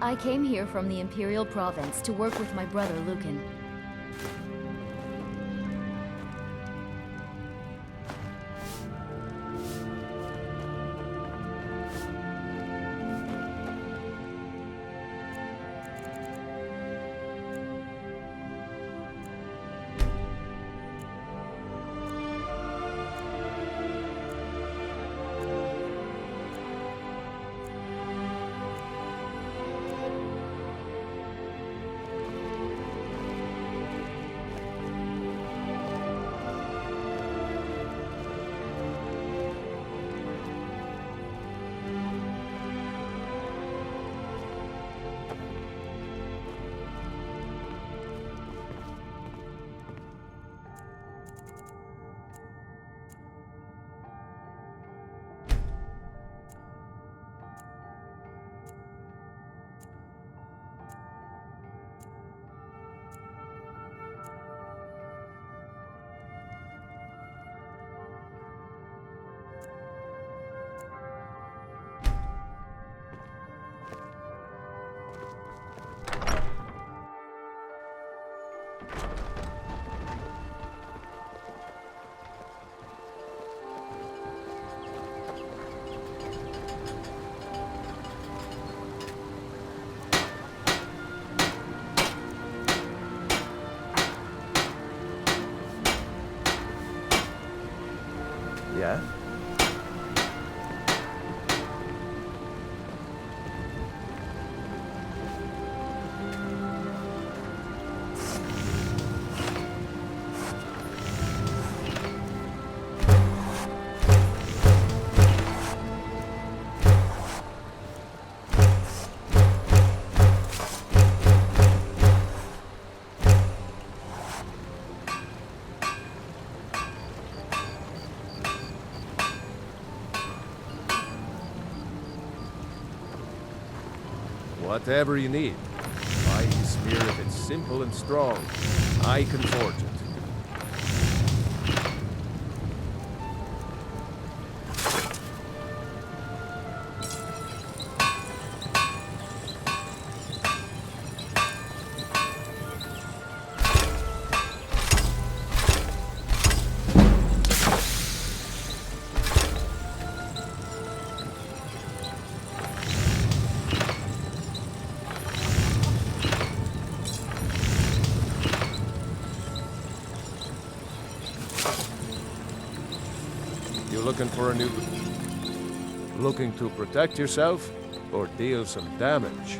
I came here from the Imperial Province to work with my brother Lucan. Yeah? Whatever you need. Mighty spear, if it's simple and strong, I can forge it. Looking for a new... Looking to protect yourself or deal some damage?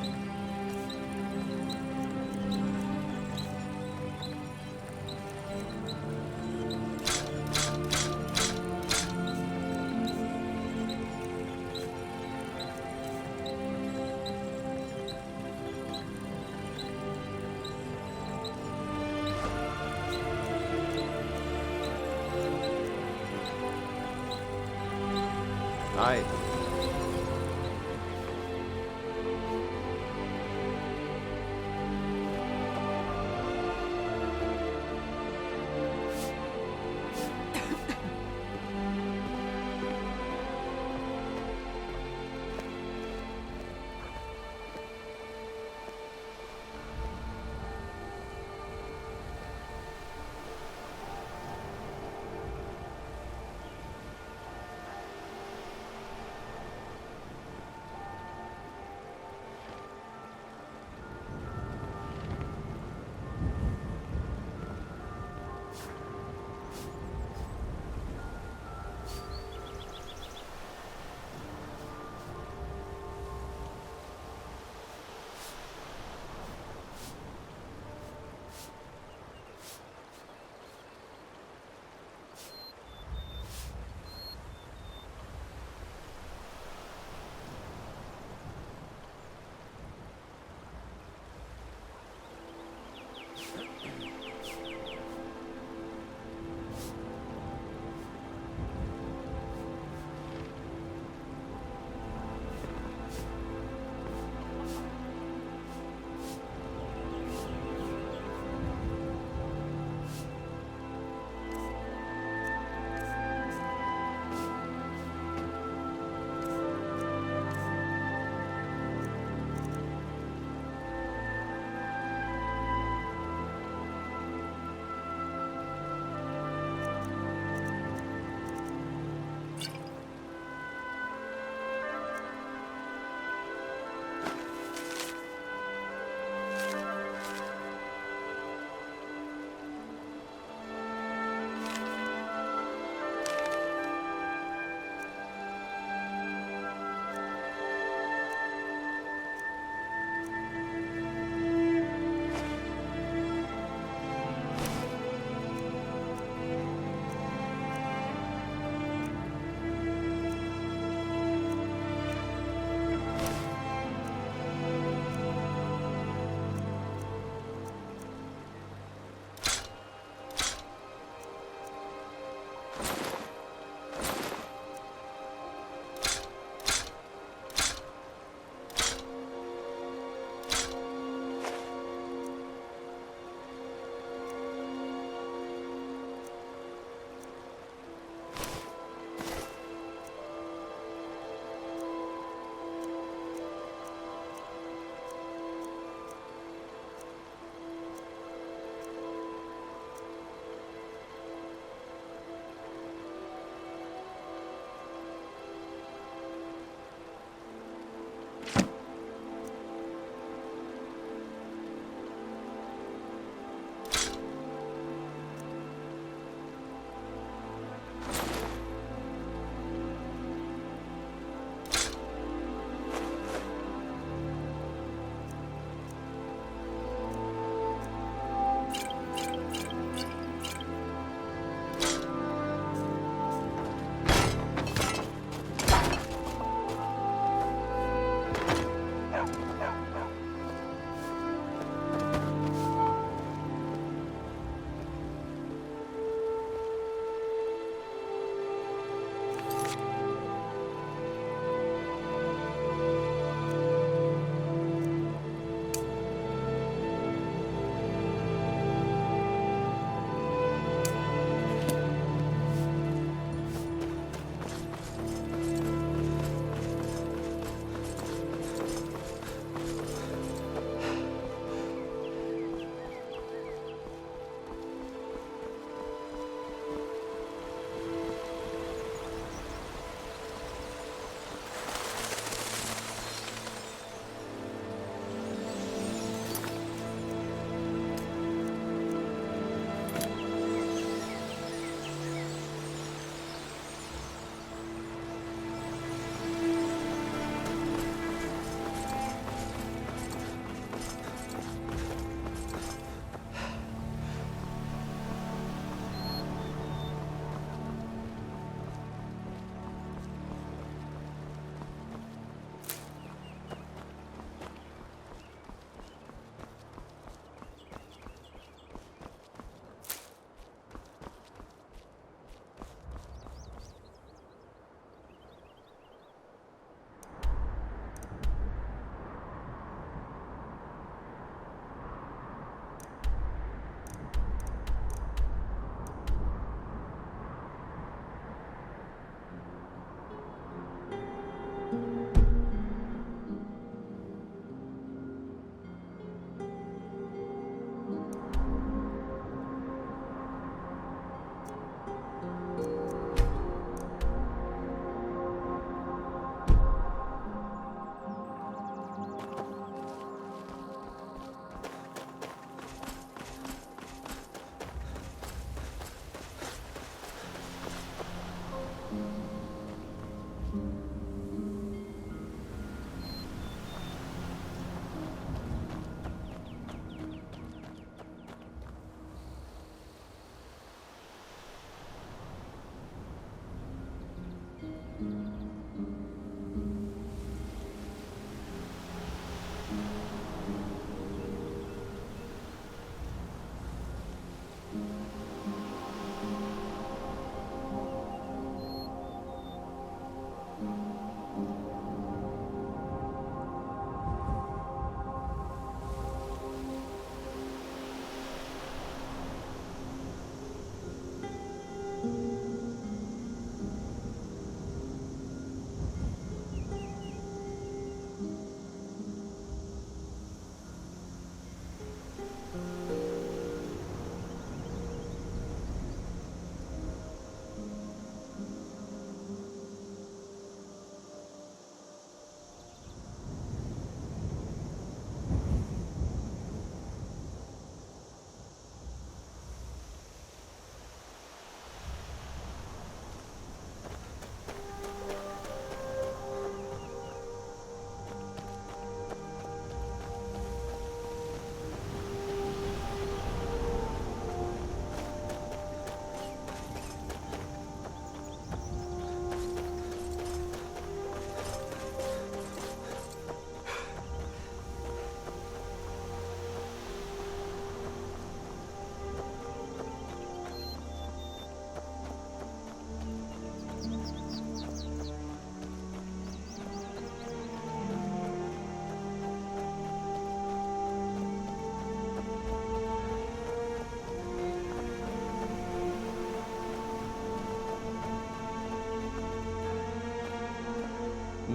Aye.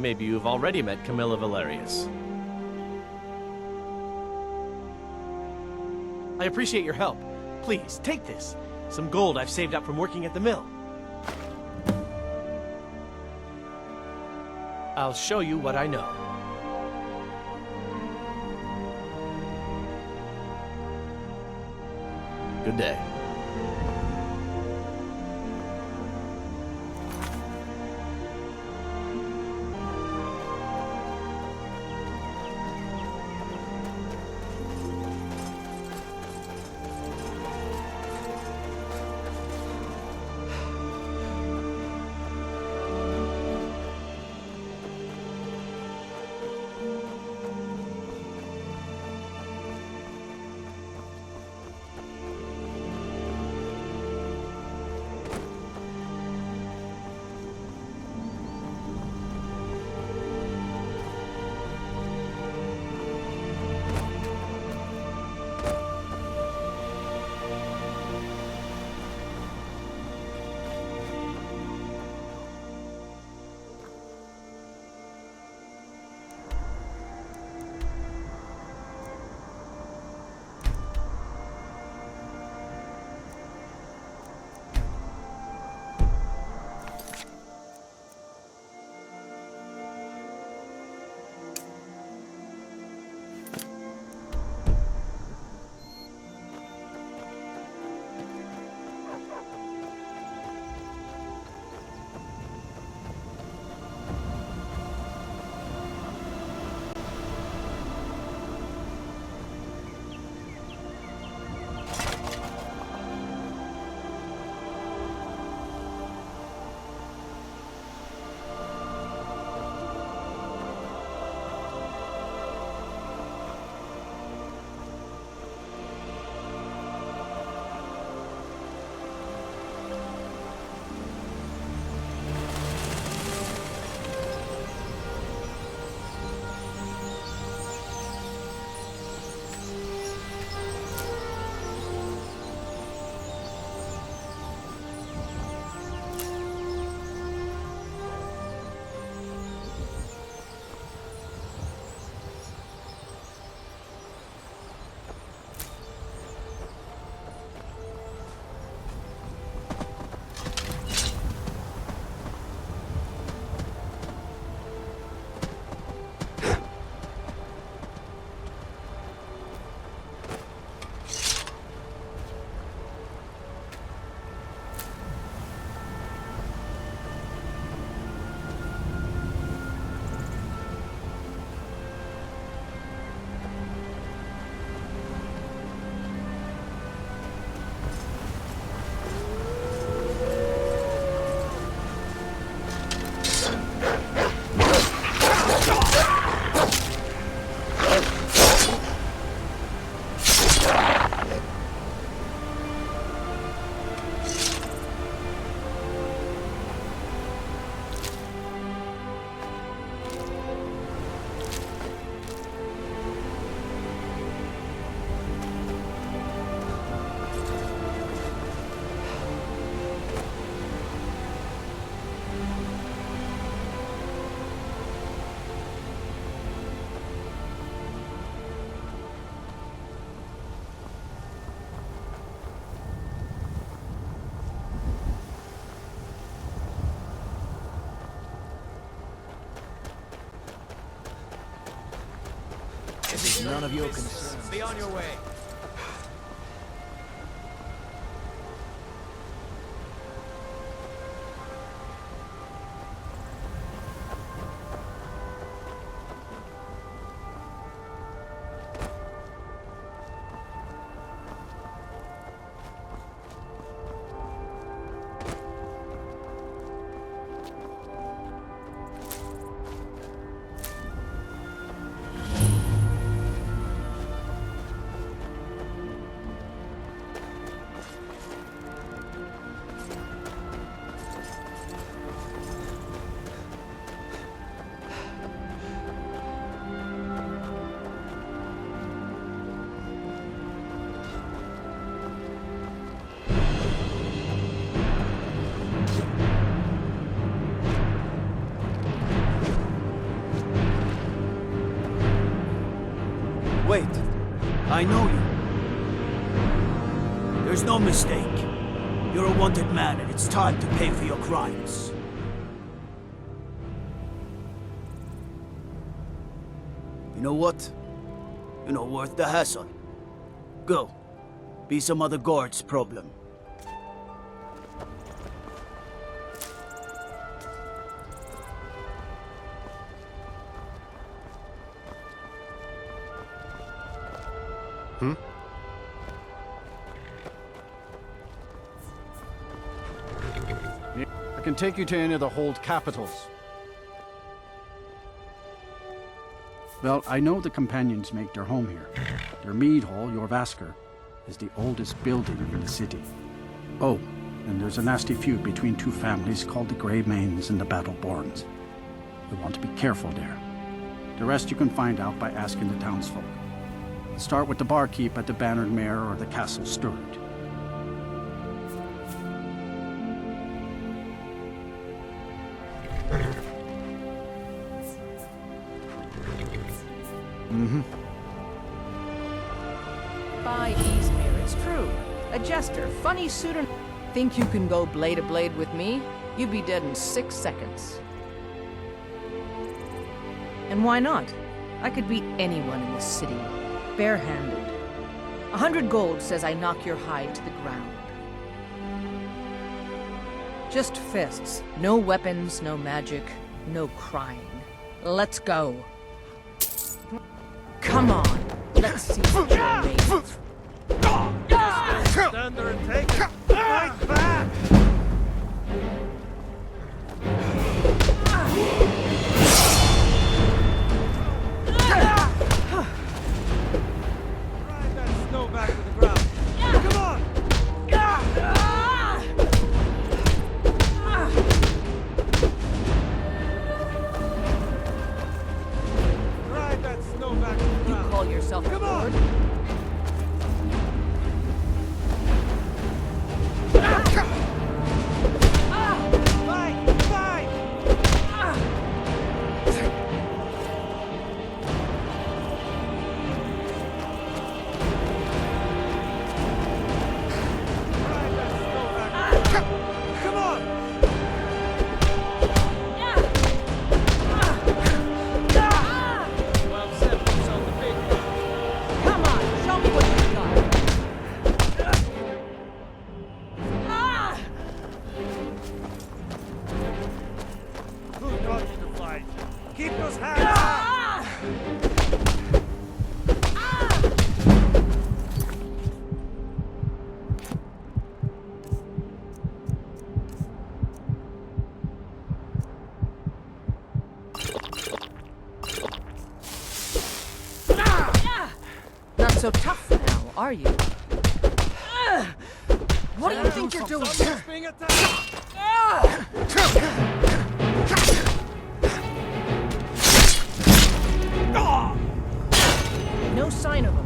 maybe you've already met Camilla Valerius. I appreciate your help. Please, take this. Some gold I've saved up from working at the mill. I'll show you what I know. Good day. It is none of your concern. Be on your way. Wait. I know you. There's no mistake. You're a wanted man, and it's time to pay for your crimes. You know what? You're not worth the hassle. Go. Be some other guard's problem. I can take you to any of the hold capitals. Well, I know the companions make their home here. Their mead hall, your Vasker, is the oldest building in the city. Oh, and there's a nasty feud between two families called the Grey Mains and the Battleborns. You want to be careful there. The rest you can find out by asking the townsfolk. Start with the barkeep at the Bannered Mare or the Castle Steward. By Easmere, it's true. A jester, funny suitor. Think you can go blade to blade with me? You'd be dead in 6 seconds. And why not? I could beat anyone in this city, barehanded. 100 gold says I knock your hide to the ground. Just fists. No weapons, no magic, no crying. Let's go. Come on. Let's see what you're made of. Stand there and take it. Fight back! Drive that snow back to the ground. Come on! Drive that snow back to the ground. You call yourself a lord? Not so tough now, are you? What do you think you're doing? No sign of him.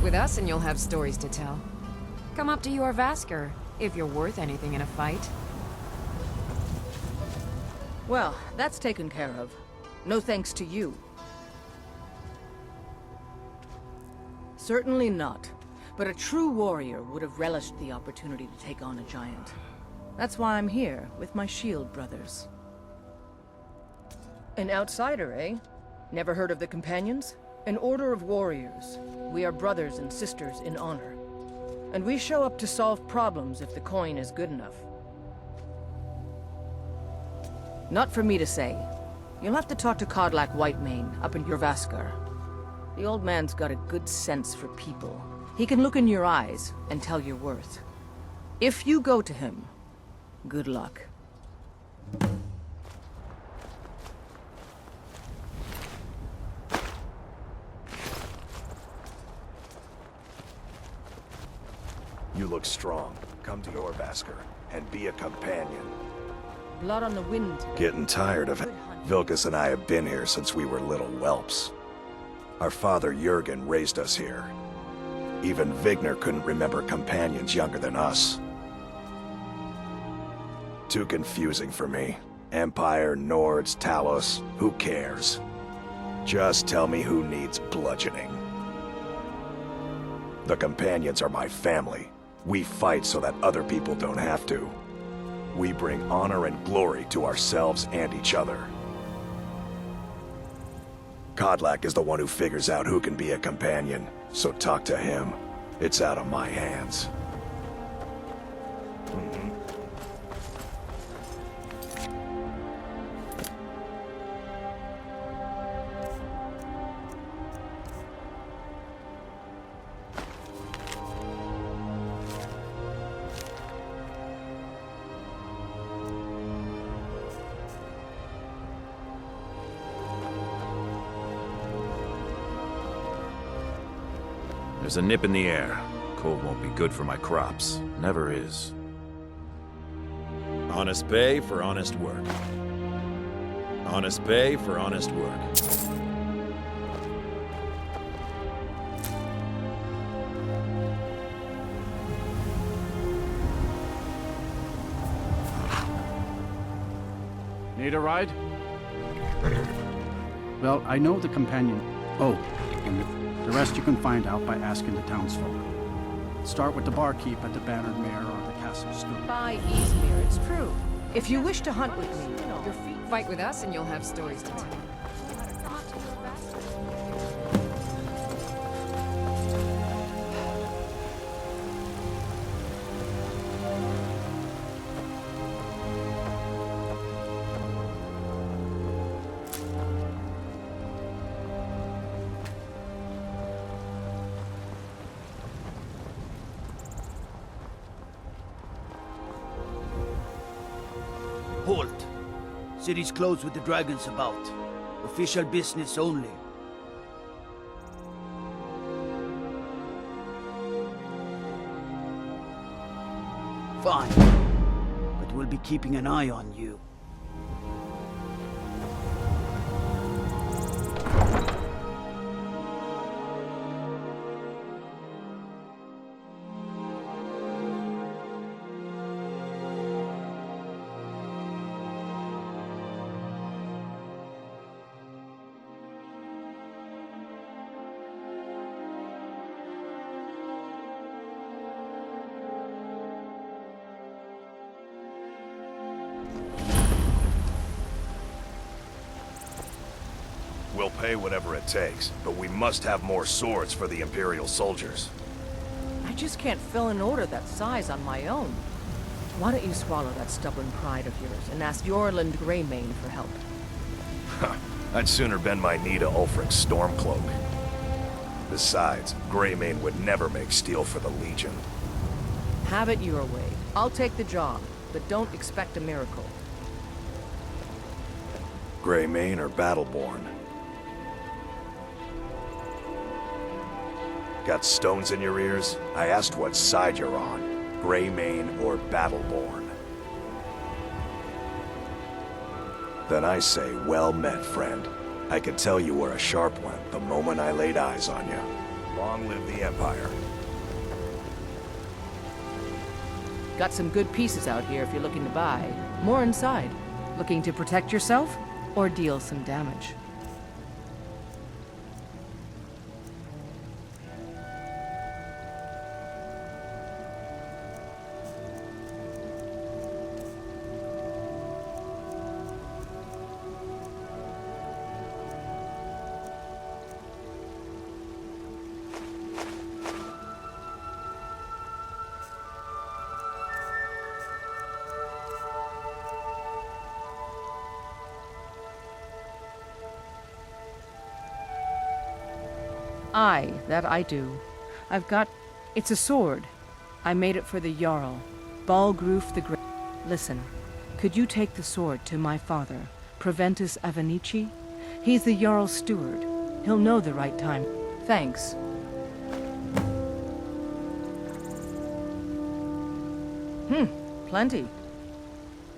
with us and you'll have stories to tell. Come up to your Vasker, if you're worth anything in a fight. Well, that's taken care of. No thanks to you. Certainly not. But a true warrior would have relished the opportunity to take on a giant. That's why I'm here, with my shield brothers. An outsider, eh? Never heard of the Companions? An order of warriors. We are brothers and sisters in honor. And we show up to solve problems if the coin is good enough. Not for me to say. You'll have to talk to Kodlak Whitemane up in your Vaskar. The old man's got a good sense for people. He can look in your eyes and tell your worth. If you go to him, good luck. You look strong. Come to your Vasker and be a companion. Blood on the wind. Getting tired of it. Vilkas and I have been here since we were little whelps. Our father Jurgen raised us here. Even Vigner couldn't remember companions younger than us. Too confusing for me. Empire, Nords, Talos, who cares? Just tell me who needs bludgeoning. The companions are my family. We fight so that other people don't have to. We bring honor and glory to ourselves and each other. Kodlak is the one who figures out who can be a companion, so talk to him. It's out of my hands. There's a nip in the air. Cold won't be good for my crops. Never is. Honest pay for honest work. Honest pay for honest work. Need a ride? Well, I know the companion. Oh, and the rest you can find out by asking the townsfolk. Start with the barkeep at the Bannered Mare or the Castle Stoop. By Eastmere, it's true. If you wish to hunt with me, your feet fight with us and you'll have stories to tell. Halt! City's closed with the dragons about. Official business only. Fine. But we'll be keeping an eye on you. We'll pay whatever it takes, but we must have more swords for the Imperial soldiers. I just can't fill an order that size on my own. Why don't you swallow that stubborn pride of yours and ask Yorland Greymane for help? I'd sooner bend my knee to Ulfric's Stormcloak. Besides, Greymane would never make steel for the Legion. Have it your way. I'll take the job, but don't expect a miracle. Greymane or Battleborn? Got stones in your ears? I asked what side you're on. Greymane or Battleborn? Then I say, well met, friend. I could tell you were a sharp one the moment I laid eyes on you. Long live the Empire. Got some good pieces out here if you're looking to buy. More inside. Looking to protect yourself or deal some damage? Aye, that I do. I've got... It's a sword. I made it for the Jarl, Balgruf the Great. Listen, could you take the sword to my father, Proventus Avenici? He's the Jarl's steward. He'll know the right time. Thanks. Plenty.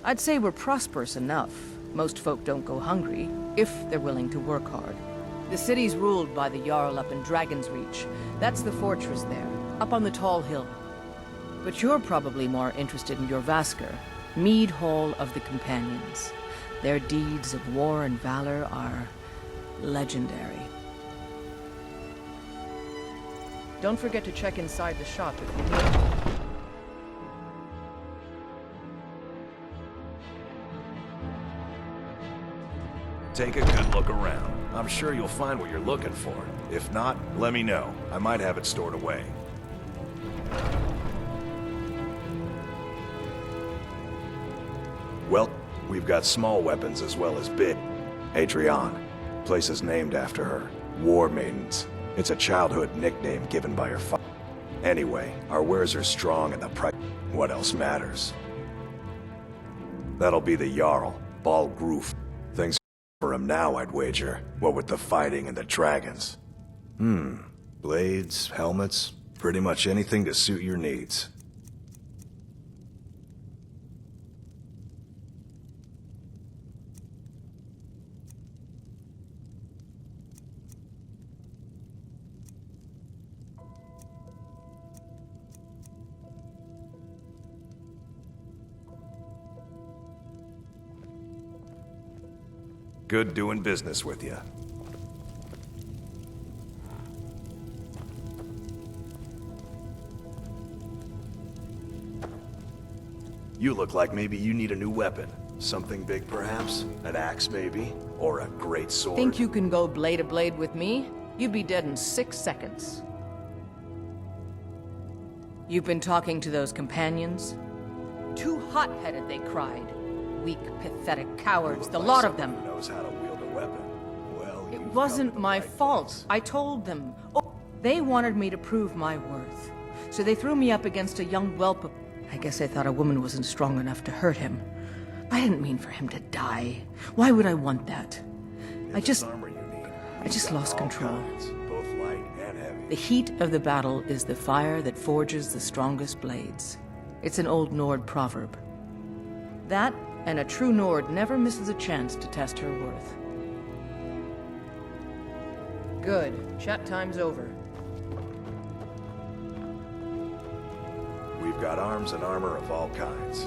I'd say we're prosperous enough. Most folk don't go hungry, if they're willing to work hard. The city's ruled by the Jarl up in Dragon's Reach. That's the fortress there, up on the tall hill. But you're probably more interested in your Vasker, Mead Hall of the Companions. Their deeds of war and valor are legendary. Don't forget to check inside the shop if you need. Take a good look around. I'm sure you'll find what you're looking for. If not, let me know. I might have it stored away. Well, we've got small weapons as well as big. Adrian. Place is named after her. War Maidens. It's a childhood nickname given by her father. Anyway, our wares are strong and the price. What else matters? That'll be the Jarl, Balgruf. Things for him now, I'd wager. What with the fighting and the dragons. Blades, helmets, pretty much anything to suit your needs. Good doing business with you. You look like maybe you need a new weapon. Something big, perhaps? An axe, maybe? Or a great sword? Think you can go blade to blade with me? You'd be dead in 6 seconds. You've been talking to those companions? Too hot-headed, they cried. Weak, pathetic cowards, the lot of them. Who knows how to wield a weapon? Well, it wasn't my fault. I told them. Oh, they wanted me to prove my worth. So they threw me up against a young whelp. I guess they thought a woman wasn't strong enough to hurt him. I didn't mean for him to die. Why would I want that? I just lost control. Both light and heavy. The heat of the battle is the fire that forges the strongest blades. It's an old Nord proverb. That, and a true Nord never misses a chance to test her worth. Good. Chat time's over. We've got arms and armor of all kinds.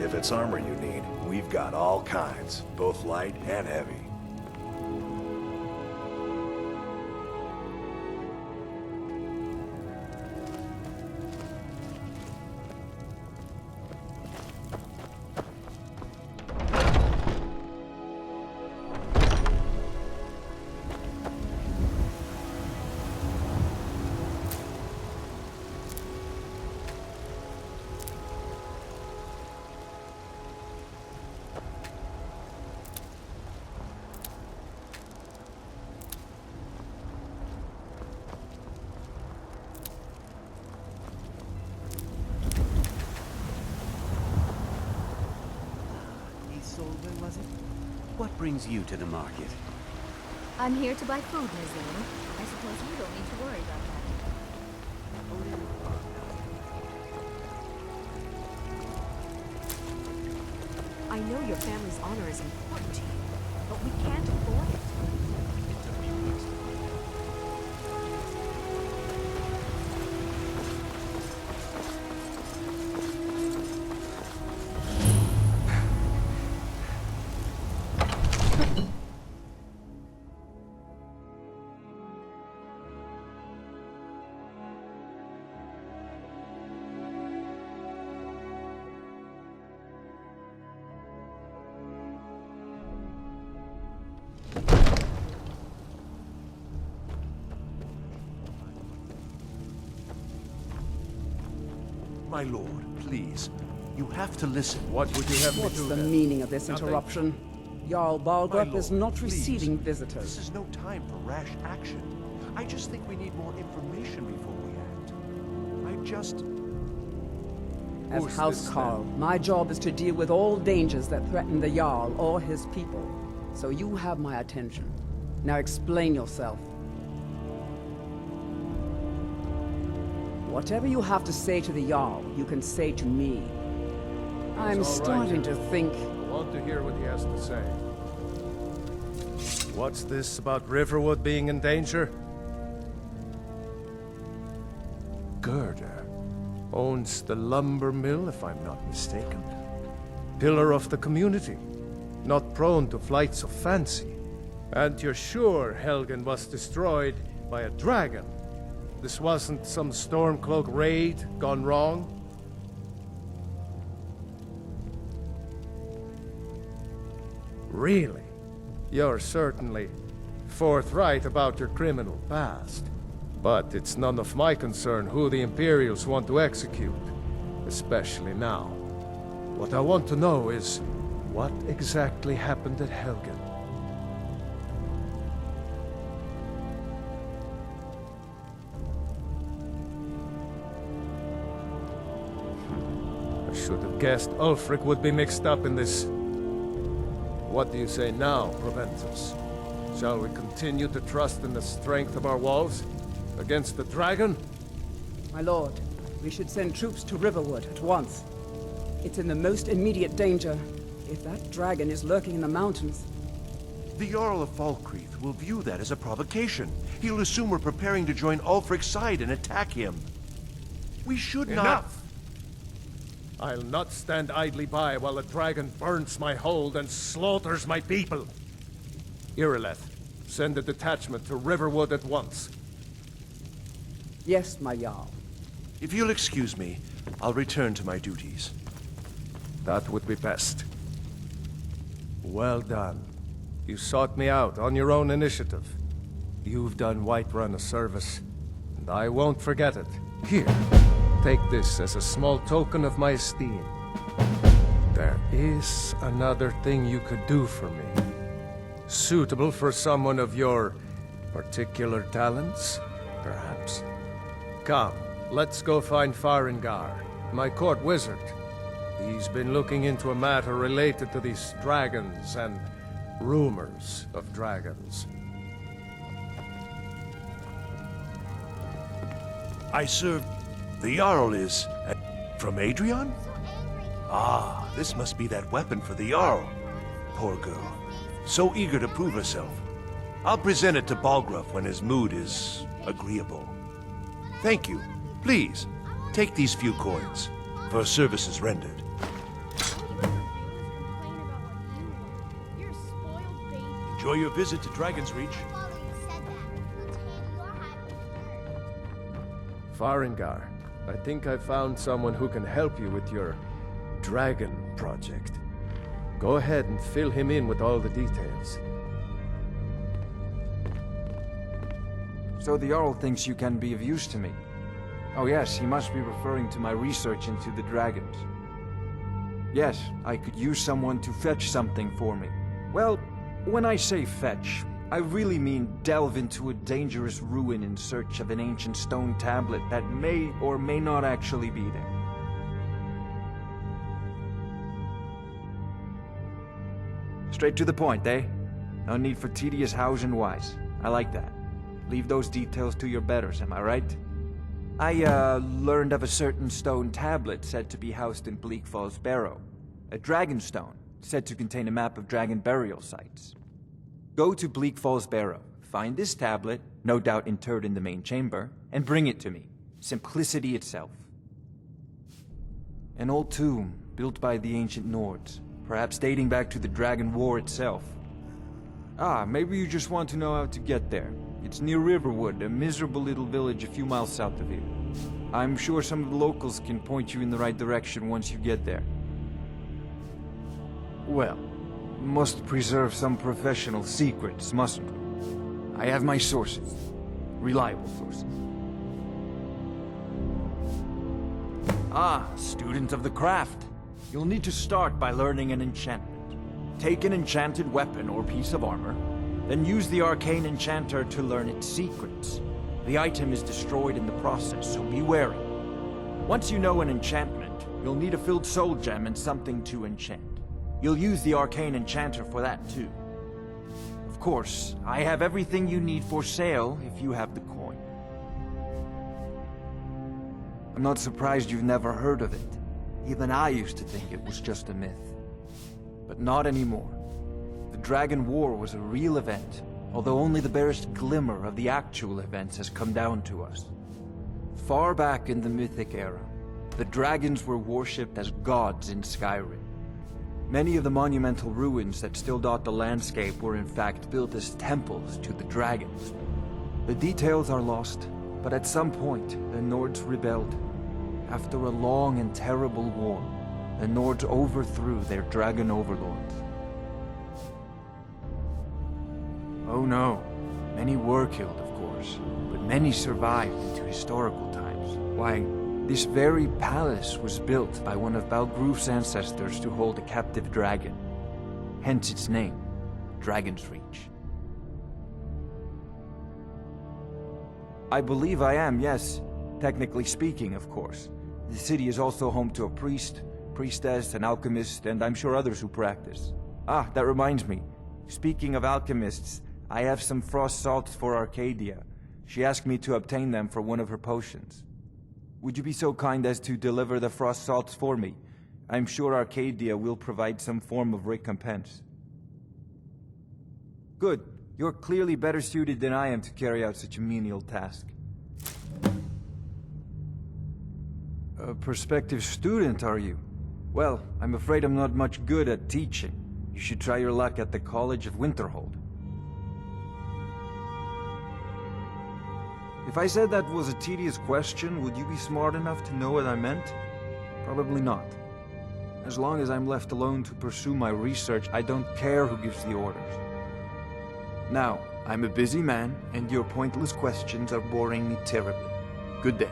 If it's armor you need, we've got all kinds, both light and heavy. What brings you to the market? I'm here to buy food, Ms. Lane. I suppose you don't need to worry about that. I know your family's honor is important to you, but we can't afford it. My lord, please. You have to listen. What would you have me What's do the then? meaning of this Nothing? interruption? Jarl Balgruuf My is lord, not please. receiving visitors. This is no time for rash action. I just think we need more information before we act. As Who's House this, Carl, my job is to deal with all dangers that threaten the Jarl or his people. So you have my attention. Now explain yourself. Whatever you have to say to the Jarl, you can say to me. I'm It's all right, starting to Henry. think... I want to hear what he has to say. What's this about Riverwood being in danger? Gerda owns the lumber mill, if I'm not mistaken. Pillar of the community, not prone to flights of fancy. And you're sure Helgen was destroyed by a dragon? This wasn't some Stormcloak raid gone wrong? Really? You're certainly forthright about your criminal past. But it's none of my concern who the Imperials want to execute, especially now. What I want to know is, what exactly happened at Helgen? I should have guessed Ulfric would be mixed up in this. What do you say now, Proventus? Shall we continue to trust in the strength of our walls? Against the dragon? My lord, we should send troops to Riverwood at once. It's in the most immediate danger. If that dragon is lurking in the mountains... The Jarl of Falkreath will view that as a provocation. He'll assume we're preparing to join Ulfric's side and attack him. We should not... Enough! I'll not stand idly by while the dragon burns my hold and slaughters my people. Irileth, send a detachment to Riverwood at once. Yes, my Jarl. If you'll excuse me, I'll return to my duties. That would be best. Well done. You sought me out on your own initiative. You've done Whiterun a service, and I won't forget it. Here, take this as a small token of my esteem. There is another thing you could do for me. Suitable for someone of your particular talents, perhaps. Come, let's go find Farengar, my court wizard. He's been looking into a matter related to these dragons and rumors of dragons. I served... The Jarl is... from Adrian? Ah, this must be that weapon for the Jarl. Poor girl. So eager to prove herself. I'll present it to Balgruuf when his mood is agreeable. Thank you. Please, take these few coins for services rendered. Enjoy your visit to Dragon's Reach. Farengar, I think I found someone who can help you with your dragon project. Go ahead and fill him in with all the details. So the Jarl thinks you can be of use to me. Oh yes, he must be referring to my research into the dragons. Yes, I could use someone to fetch something for me. Well, when I say fetch, I really mean delve into a dangerous ruin in search of an ancient stone tablet that may or may not actually be there. Straight to the point, eh? No need for tedious hows and whys. I like that. Leave those details to your betters, am I right? I learned of a certain stone tablet said to be housed in Bleak Falls Barrow. A dragon stone, said to contain a map of dragon burial sites. Go to Bleak Falls Barrow, find this tablet, no doubt interred in the main chamber, and bring it to me. Simplicity itself. An old tomb, built by the ancient Nords, perhaps dating back to the Dragon War itself. Ah, maybe you just want to know how to get there. It's near Riverwood, a miserable little village a few miles south of here. I'm sure some of the locals can point you in the right direction once you get there. Well, must preserve some professional secrets, mustn't we? I have my sources. Reliable sources. Ah, student of the craft. You'll need to start by learning an enchantment. Take an enchanted weapon or piece of armor, then use the arcane enchanter to learn its secrets. The item is destroyed in the process, so be wary. Once you know an enchantment, you'll need a filled soul gem and something to enchant. You'll use the arcane enchanter for that too. Of course, I have everything you need for sale if you have the coin. I'm not surprised you've never heard of it. Even I used to think it was just a myth. But not anymore. The Dragon War was a real event, although only the barest glimmer of the actual events has come down to us. Far back in the Mythic era, the dragons were worshipped as gods in Skyrim. Many of the monumental ruins that still dot the landscape were in fact built as temples to the dragons. The details are lost, but at some point, the Nords rebelled. After a long and terrible war, the Nords overthrew their dragon overlords. Oh no, many were killed, of course, but many survived into historical times. Why, this very palace was built by one of Balgroof's ancestors to hold a captive dragon. Hence its name, Dragon's Reach. I believe I am, yes. Technically speaking, of course. The city is also home to a priest, priestess, an alchemist, and I'm sure others who practice. Ah, that reminds me. Speaking of alchemists, I have some frost salts for Arcadia. She asked me to obtain them for one of her potions. Would you be so kind as to deliver the frost salts for me? I'm sure Arcadia will provide some form of recompense. Good. You're clearly better suited than I am to carry out such a menial task. A prospective student, are you? Well, I'm afraid I'm not much good at teaching. You should try your luck at the College of Winterhold. If I said that was a tedious question, would you be smart enough to know what I meant? Probably not. As long as I'm left alone to pursue my research, I don't care who gives the orders. Now, I'm a busy man, and your pointless questions are boring me terribly. Good day.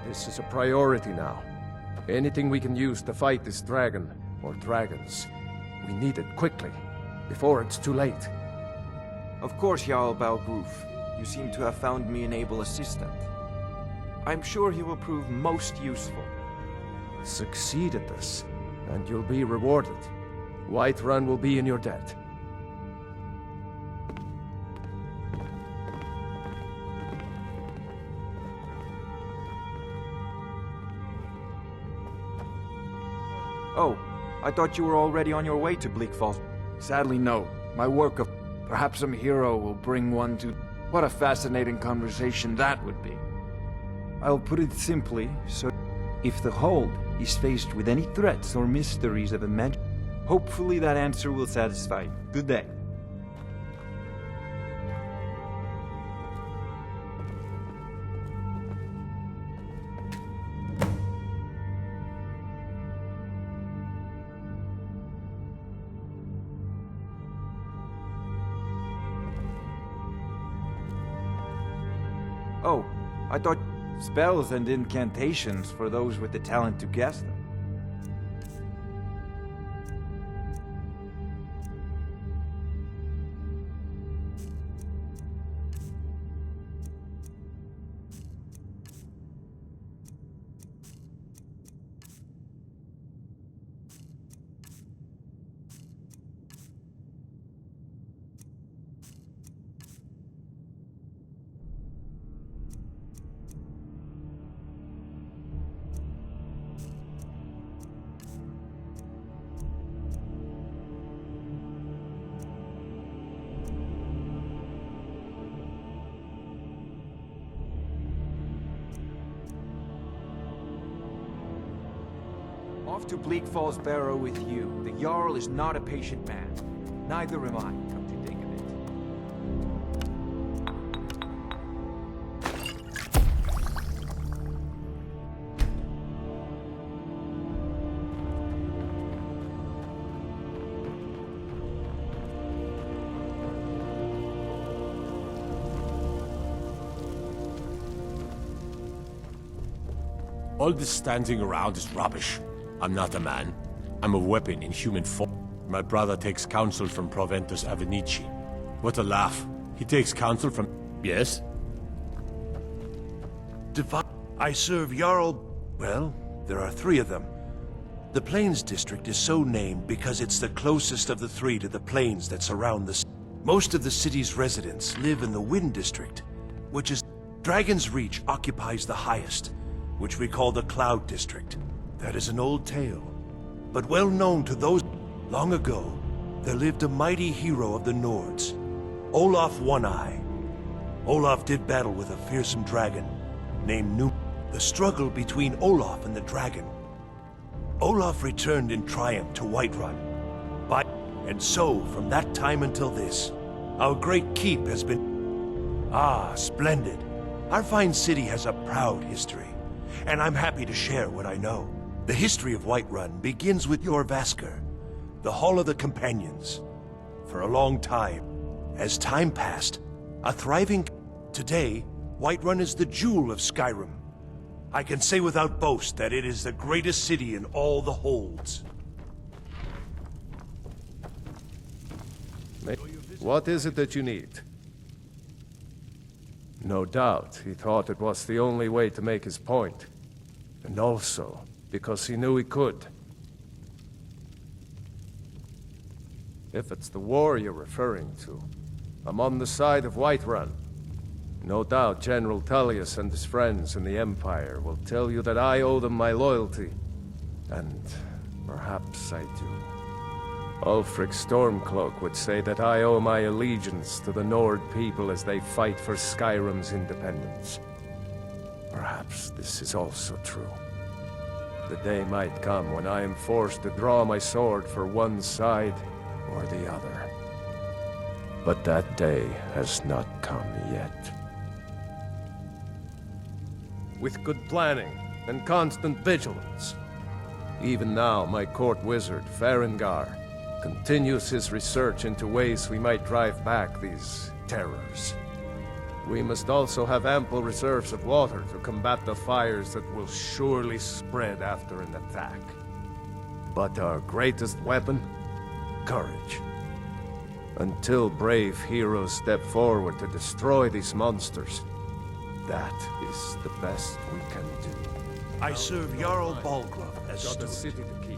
This is a priority now. Anything we can use to fight this dragon, or dragons, we need it quickly, before it's too late. Of course, Jarl Balgroof. You seem to have found me an able assistant. I'm sure he will prove most useful. Succeed at this, and you'll be rewarded. Whiterun will be in your debt. Oh, I thought you were already on your way to Bleak Falls. Sadly, no. My work of perhaps some hero will bring one to... What a fascinating conversation that would be. I'll put it simply, so if the Hold is faced with any threats or mysteries of immense, hopefully that answer will satisfy you. Good day. Oh, I thought spells and incantations for those with the talent to guess them. Off to Bleak Falls Barrow with you. The Jarl is not a patient man. Neither am I, come to think of it. All this standing around is rubbish. I'm not a man. I'm a weapon in human form. My brother takes counsel from Proventus Avenici. What a laugh. He takes counsel from... Yes? I serve Jarl... Well, there are 3 of them. The Plains District is so named because it's the closest of the 3 to the plains that surround the city. Most of the city's residents live in the Wind District, which is... Dragon's Reach occupies the highest, which we call the Cloud District. That is an old tale, but well known to those. Long ago, there lived a mighty hero of the Nords, Olaf One-Eye. Olaf did battle with a fearsome dragon named Nu. The struggle between Olaf and the dragon. Olaf returned in triumph to Whiterun. And so, from that time until this, our great keep has been... Ah, splendid. Our fine city has a proud history, and I'm happy to share what I know. The history of Whiterun begins with Jorrvaskr, the Hall of the Companions. For a long time, as time passed, a thriving... Today, Whiterun is the jewel of Skyrim. I can say without boast that it is the greatest city in all the holds. What is it that you need? No doubt, he thought it was the only way to make his point. And also, because he knew he could. If it's the war you're referring to, I'm on the side of Whiterun. No doubt General Tullius and his friends in the Empire will tell you that I owe them my loyalty. And perhaps I do. Ulfric Stormcloak would say that I owe my allegiance to the Nord people as they fight for Skyrim's independence. Perhaps this is also true. The day might come when I am forced to draw my sword for one side or the other. But that day has not come yet. With good planning and constant vigilance. Even now, my court wizard, Farengar, continues his research into ways we might drive back these terrors. We must also have ample reserves of water to combat the fires that will surely spread after an attack. But our greatest weapon? Courage. Until brave heroes step forward to destroy these monsters, that is the best we can do. I serve Jarl Balgruuf as got a steward. city to keep.